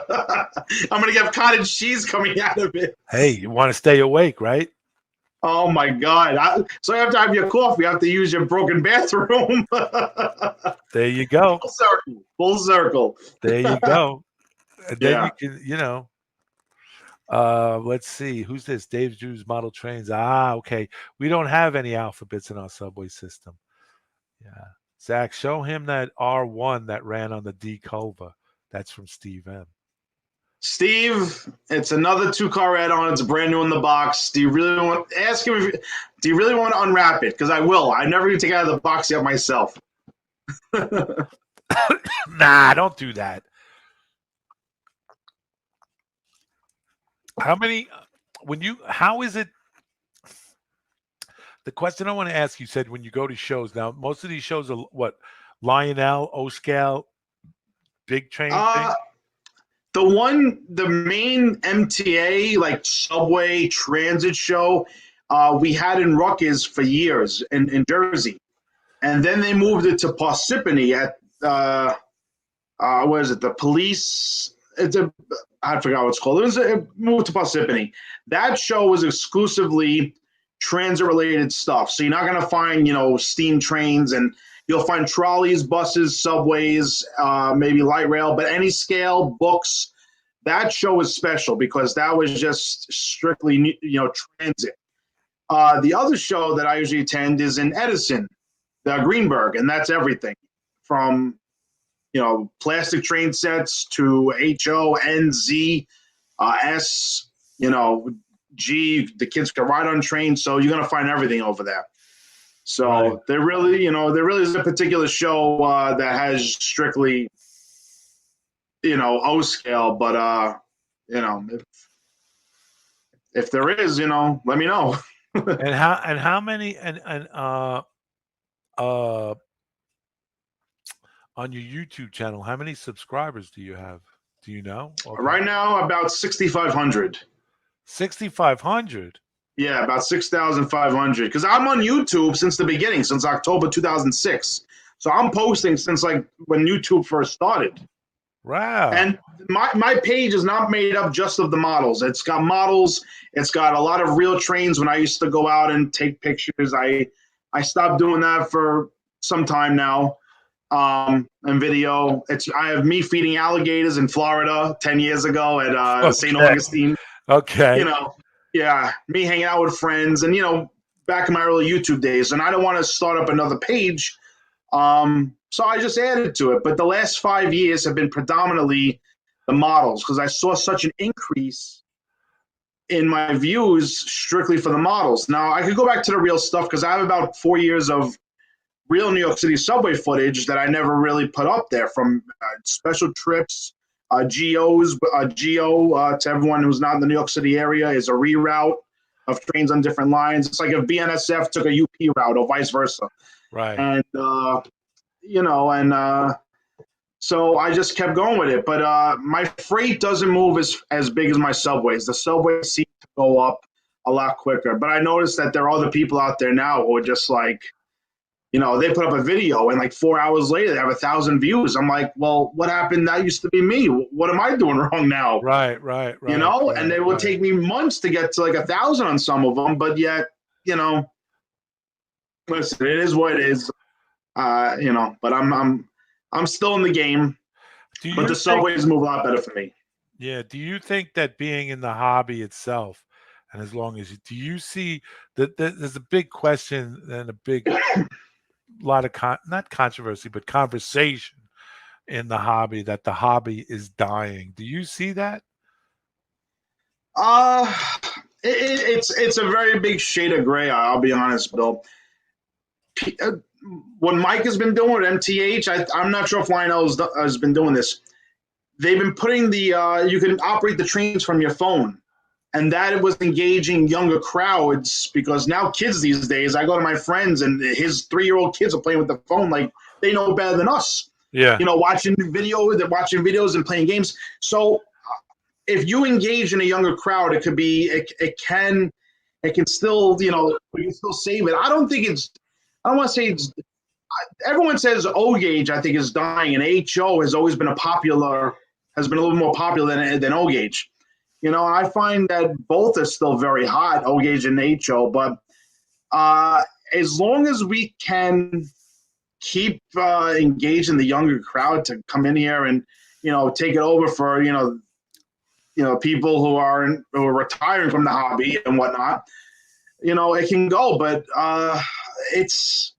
S2: I'm gonna get cottage cheese coming out of it.
S1: Hey, you want to stay awake, right?
S2: Oh my God! So you have to have your coffee. You have to use your broken bathroom.
S1: There you go.
S2: Full circle.
S1: There you go. And then you can, let's see. Who's this? Dave Drew's model trains. Okay. We don't have any alphabets in our subway system. Yeah. Zach, show him that R1 that ran on the D Culver. That's from Steve M.
S2: Steve, it's another 2-car add-on. It's brand new in the box. Do you really want to unwrap it? Because I will. I never even take it out of the box yet myself.
S1: Nah, don't do that. How is it? The question I want to ask you said when you go to shows. Now, most of these shows are what? Lionel, O-Scale, big train thing?
S2: The main MTA, like subway transit show, we had in Rutgers for years in Jersey. And then they moved it to Parsippany at, what is it, the police, I forgot what it's called. It moved to Parsippany. That show was exclusively transit-related stuff. So you're not going to find, steam trains, and you'll find trolleys, buses, subways, maybe light rail, but any scale, books. That show was special because that was just strictly, transit. The other show that I usually attend is in Edison, the Greenberg, and that's everything from, plastic train sets to HO, N, Z, S, G. The kids can ride on trains, so you're gonna find everything over there. So
S1: Right.
S2: there really is a particular show that has strictly, O scale, but if there is, let me know.
S1: And how many on your YouTube channel, how many subscribers do you have? Do you know? Okay.
S2: Right now, about 6,500.
S1: 6,500.
S2: Yeah, about 6,500. Because I'm on YouTube since the beginning, since October 2006. So I'm posting since like when YouTube first started.
S1: Wow.
S2: And my page is not made up just of the models. It's got models. It's got a lot of real trains when I used to go out and take pictures. I stopped doing that for some time now. And video. I have me feeding alligators in Florida 10 years ago at St. Augustine.
S1: Okay.
S2: Yeah, me hanging out with friends and, back in my early YouTube days. And I don't want to start up another page. So I just added to it. But the last 5 years have been predominantly the models because I saw such an increase in my views strictly for the models. Now, I could go back to the real stuff because I have about 4 years of real New York City subway footage that I never really put up there, from special trips, GOs. GO, to everyone who's not in the New York City area, is a reroute of trains on different lines. It's like if BNSF took a UP route or vice versa.
S1: Right.
S2: And, so I just kept going with it. But my freight doesn't move as big as my subways. The subways seem to go up a lot quicker. But I noticed that there are other people out there now who are just like, they put up a video and like 4 hours later they have 1,000 views. I'm like, well, what happened? That used to be me. What am I doing wrong now?
S1: Right.
S2: And it will take me months to get to like 1,000 on some of them, but yet, listen, it is what it is. But I'm still in the game. But the subways move a lot better for me.
S1: Yeah. Do you think that being in the hobby itself, and as long as do you see that there's a big question and a big lot of not controversy, but conversation in the hobby that the hobby is dying. Do you see that?
S2: It's a very big shade of gray. I'll be honest, Bill. What Mike has been doing with MTH, I'm not sure if Lionel has been doing this. They've been putting you can operate the trains from your phone. And that was engaging younger crowds because now kids these days, I go to my friends and his 3-year-old kids are playing with the phone like they know better than us.
S1: Yeah.
S2: Watching videos and playing games. So if you engage in a younger crowd, it could be, it can still, we can still save it. I don't want to say it's, everyone says O gauge, I think, is dying, and HO has always been has been a little more popular than O gauge. I find that both are still very hot, O gauge and HO, but as long as we can keep engaging the younger crowd to come in here and, take it over for, people who are retiring from the hobby and whatnot, it can go. But it's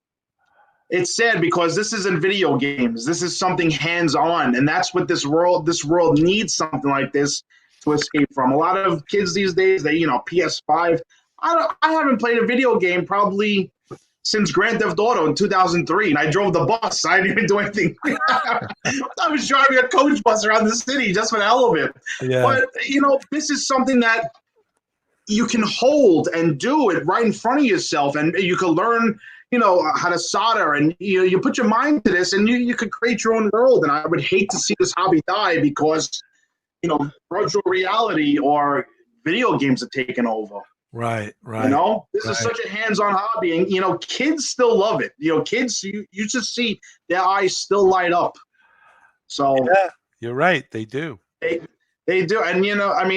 S2: sad because this isn't video games. This is something hands-on, and that's what this world needs, something like this to escape from. A lot of kids these days, they, PS5. I haven't played a video game probably since Grand Theft Auto in 2003, and I drove the bus. I didn't even do anything. I was driving a coach bus around the city just for the hell of it.
S1: Yeah.
S2: But, this is something that you can hold and do it right in front of yourself, and you can learn, how to solder, and you put your mind to this, and you could create your own world. And I would hate to see this hobby die because virtual reality or video games are taking over.
S1: Right.
S2: This is such a hands-on hobby, and kids still love it. Kids, you just see their eyes still light up. So
S1: yeah, you're right, they do.
S2: They do, and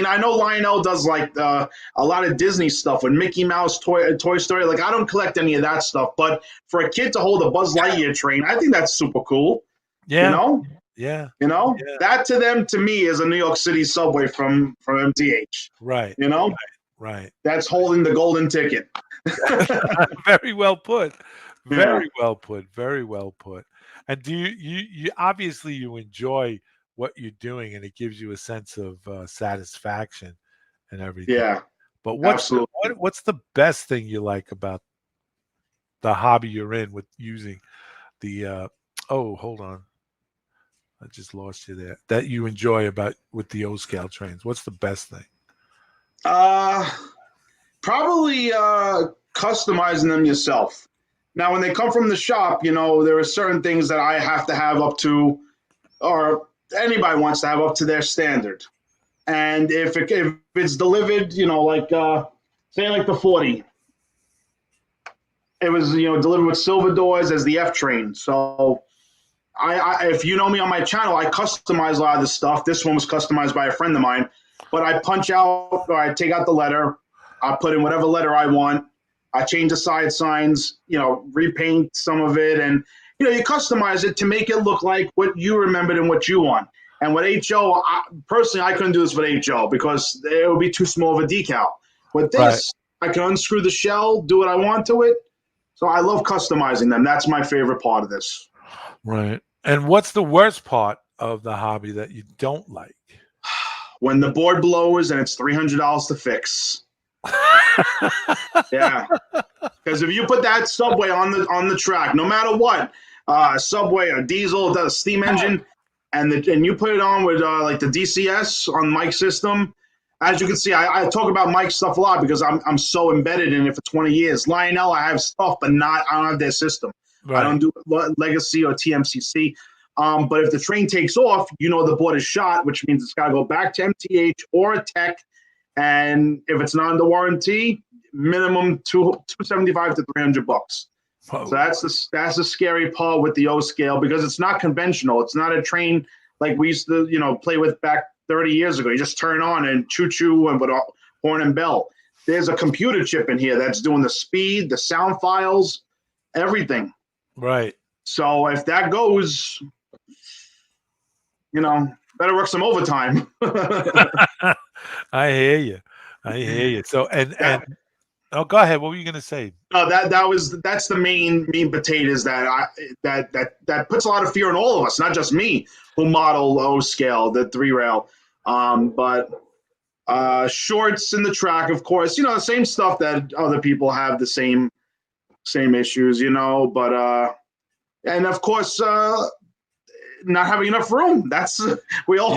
S2: I know Lionel does like a lot of Disney stuff with Mickey Mouse, Toy Story. Like, I don't collect any of that stuff, but for a kid to hold a Buzz Lightyear train, I think that's super cool.
S1: Yeah,
S2: yeah. That to me is a New York City subway from MTH.
S1: Right. Right.
S2: That's holding the golden ticket.
S1: Very well put. Very well put. Very well put. And do you obviously you enjoy what you're doing, and it gives you a sense of satisfaction and everything.
S2: Yeah.
S1: But what's the best thing you like about the hobby you're in with using the hold on. I just lost you there. That you enjoy about with the O-scale trains. What's the best thing?
S2: Probably customizing them yourself. Now, when they come from the shop, there are certain things that I have to have up to, or anybody wants to have up to their standard. And if it's delivered, say like the 40, it was delivered with silver doors as the F train. So I if you know me on my channel, I customize a lot of this stuff. This one was customized by a friend of mine, but I punch out or I take out the letter, I put in whatever letter I want, I change the side signs, repaint some of it, and you customize it to make it look like what you remembered and what you want. And with HO, personally, I couldn't do this with HO because it would be too small of a decal. With this, I can unscrew the shell, do what I want to it. So I love customizing them. That's my favorite part of this.
S1: Right. And what's the worst part of the hobby that you don't like?
S2: When the board blows and it's $300 to fix. Yeah. Because if you put that subway on the track, no matter what, subway or diesel, the steam engine, and you put it on with like the DCS on Mike's system. As you can see, I talk about Mike's stuff a lot because I'm so embedded in it for 20 years. Lionel, I have stuff, but I don't have their system. Right. I don't do Legacy or TMCC. But if the train takes off, the board is shot, which means it's got to go back to MTH or a tech. And if it's not under warranty, minimum $275 to $300. Whoa. So that's the scary part with the O-scale because it's not conventional. It's not a train like we used to play with back 30 years ago. You just turn on and choo-choo and with a horn and bell. There's a computer chip in here that's doing the speed, the sound files, everything.
S1: Right.
S2: So if that goes, better work some overtime.
S1: I hear you. So and oh, go ahead. What were you going to say?
S2: No, that's the main potatoes that puts a lot of fear in all of us, not just me who model O-scale, the 3-rail. But shorts in the track, of course, the same stuff that other people have, the same issues, but and of course not having enough room. That's we all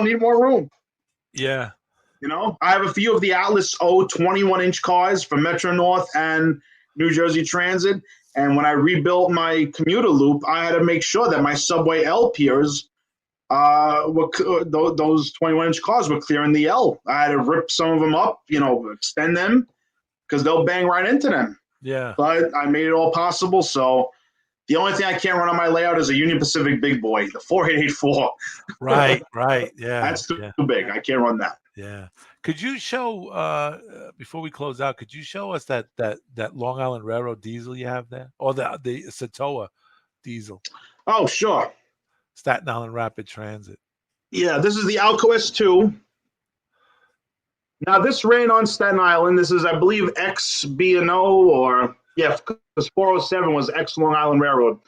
S2: need more room.
S1: Yeah.
S2: I have a few of the Atlas O 21-inch cars from Metro North and New Jersey Transit. And when I rebuilt my commuter loop, I had to make sure that my Subway L piers, those 21-inch cars were clearing the L. I had to rip some of them up, extend them because they'll bang right into them.
S1: Yeah.
S2: But I made it all possible. So the only thing I can't run on my layout is a Union Pacific big boy, the 4884.
S1: Right. Yeah.
S2: That's too big. I can't run that.
S1: Yeah. Could you show before we close out? Could you show us that Long Island Railroad diesel you have there, or the Satoa diesel?
S2: Oh, sure.
S1: Staten Island Rapid Transit.
S2: Yeah, this is the Alco S2. Now this ran on Staten Island. This is, I believe, ex B&O or because 407 was ex Long Island Railroad,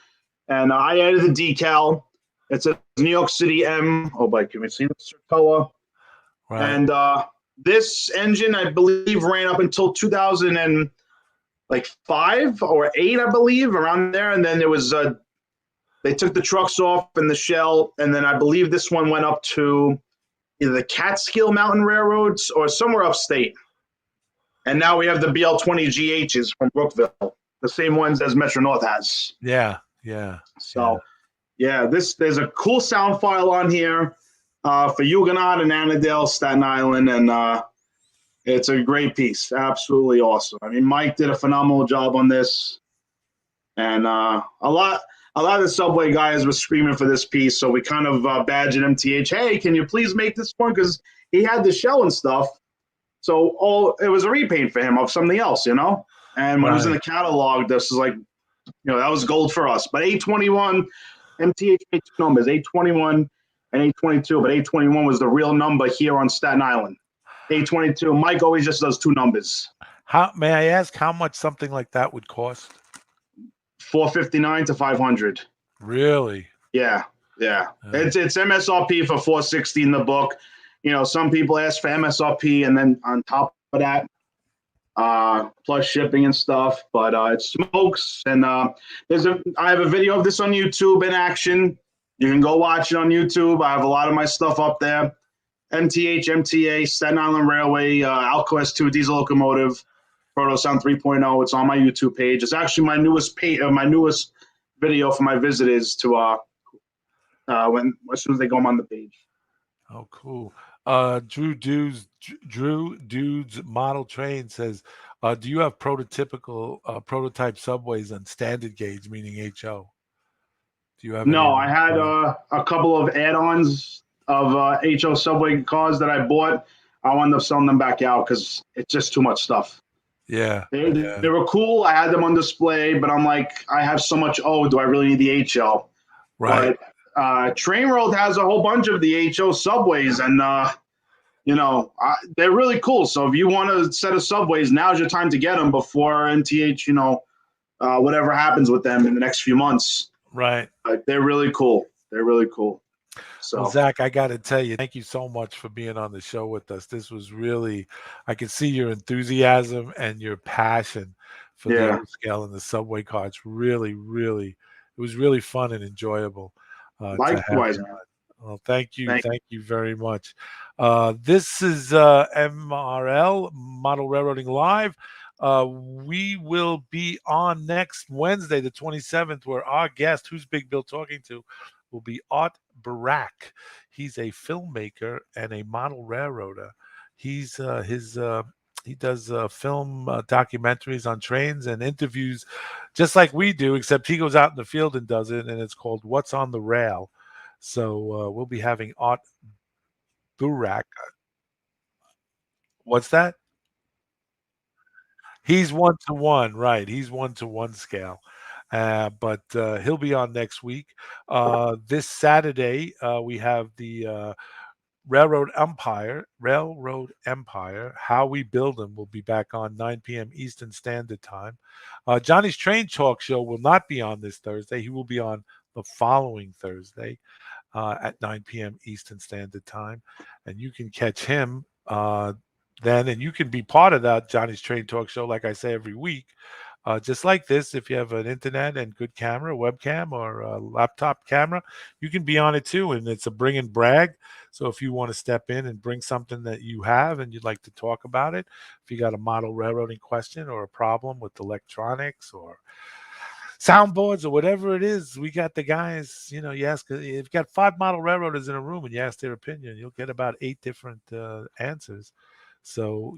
S2: and I added the decal. It's a New York City M. Oh, boy, can we see the Satoa? Right. And this engine, I believe, ran up until 2005 or 8, I believe, around there. And then there was they took the trucks off and the shell, and then I believe this one went up to either the Catskill Mountain Railroads or somewhere upstate. And now we have the BL20 GHs from Brookville, the same ones as Metro North has.
S1: Yeah.
S2: So, there's a cool sound file on here for Huguenot and Annandale, Staten Island, and it's a great piece. Absolutely awesome. I mean, Mike did a phenomenal job on this, and a lot of the Subway guys were screaming for this piece, so we kind of badged MTH, hey, can you please make this one? Because he had the shell and stuff, so it was a repaint for him of something else, And when it was in the catalog, this is like, that was gold for us. But 821, MTH made two numbers, 821 and 822, but 821 was the real number here on Staten Island. 822, Mike always just does two numbers.
S1: How may I ask how much something like that would cost?
S2: $459 to $500.
S1: Really?
S2: Yeah. It's MSRP for $460 in the book. Some people ask for MSRP, and then on top of that, plus shipping and stuff. But it smokes, and I have a video of this on YouTube in action. You can go watch it on YouTube. I have a lot of my stuff up there. MTH, MTA, Staten Island Railway, Alco S2 diesel locomotive, Proto Sound 3.0. It's on my YouTube page. It's actually my newest video for my visitors to as soon as they go on the page.
S1: Oh, cool. Drew Dudes Model Train says, do you have prototype subways on standard gauge, meaning HO? Do you have?
S2: No, I had a couple of add-ons of HO subway cars that I bought. I wound up selling them back out because it's just too much stuff.
S1: Yeah.
S2: They were cool. I had them on display, but I'm like, I have so much. Do I really need the HO?
S1: Right.
S2: But Train World has a whole bunch of the HO subways, and they're really cool. So if you want a set of subways, now's your time to get them before MTH, whatever happens with them in the next few months.
S1: Right.
S2: They're really cool. So,
S1: well, Zach, I got to tell you, thank you so much for being on the show with us. This was really, I could see your enthusiasm and your passion for the old scale and the subway cars. Really, really, it was really fun and enjoyable.
S2: Likewise, man.
S1: Well, thank you very much. This is MRL, Model Railroading Live. We will be on next Wednesday, the 27th, where our guest, who's Big Bill talking to, will be Art Barak. He's a filmmaker and a model railroader. He does film documentaries on trains and interviews just like we do, except he goes out in the field and does it, and it's called What's on the Rail. So we'll be having Art Barak. What's that? He's 1-to-1, right? He's 1-to-1 scale. But he'll be on next week. This Saturday, we have the Railroad Empire, How We Build Them will be back on 9 p.m. Eastern Standard Time. Johnny's Train Talk Show will not be on this Thursday. He will be on the following Thursday at 9 p.m. Eastern Standard Time. And you can catch him then, and you can be part of that Johnny's Train Talk Show, like I say, every week. Just like this, if you have an internet and good camera, webcam, or a laptop camera, you can be on it too. And it's a bring and brag. So if you want to step in and bring something that you have and you'd like to talk about it, if you got a model railroading question or a problem with electronics or soundboards or whatever it is, we got the guys. You ask, if you've got 5 model railroaders in a room and you ask their opinion, you'll get about 8 different answers. So,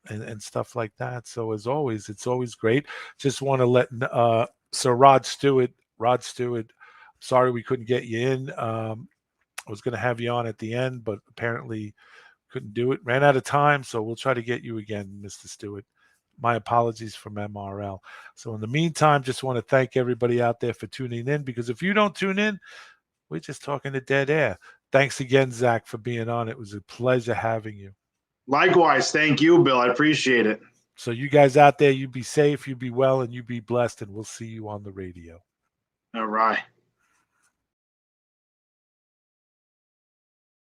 S1: and stuff like that. So as always, it's always great. Just want to let Sir Rod Stewart, sorry we couldn't get you in. I was going to have you on at the end, but apparently couldn't do it. Ran out of time, so we'll try to get you again, Mr. Stewart. My apologies from MRL. So in the meantime, just want to thank everybody out there for tuning in, because if you don't tune in, we're just talking to dead air. Thanks again, Zach, for being on. It was a pleasure having you.
S2: Likewise. Thank you, Bill. I appreciate it.
S1: So you guys out there, you be safe, you be well, and you be blessed, and we'll see you on the radio.
S2: All right.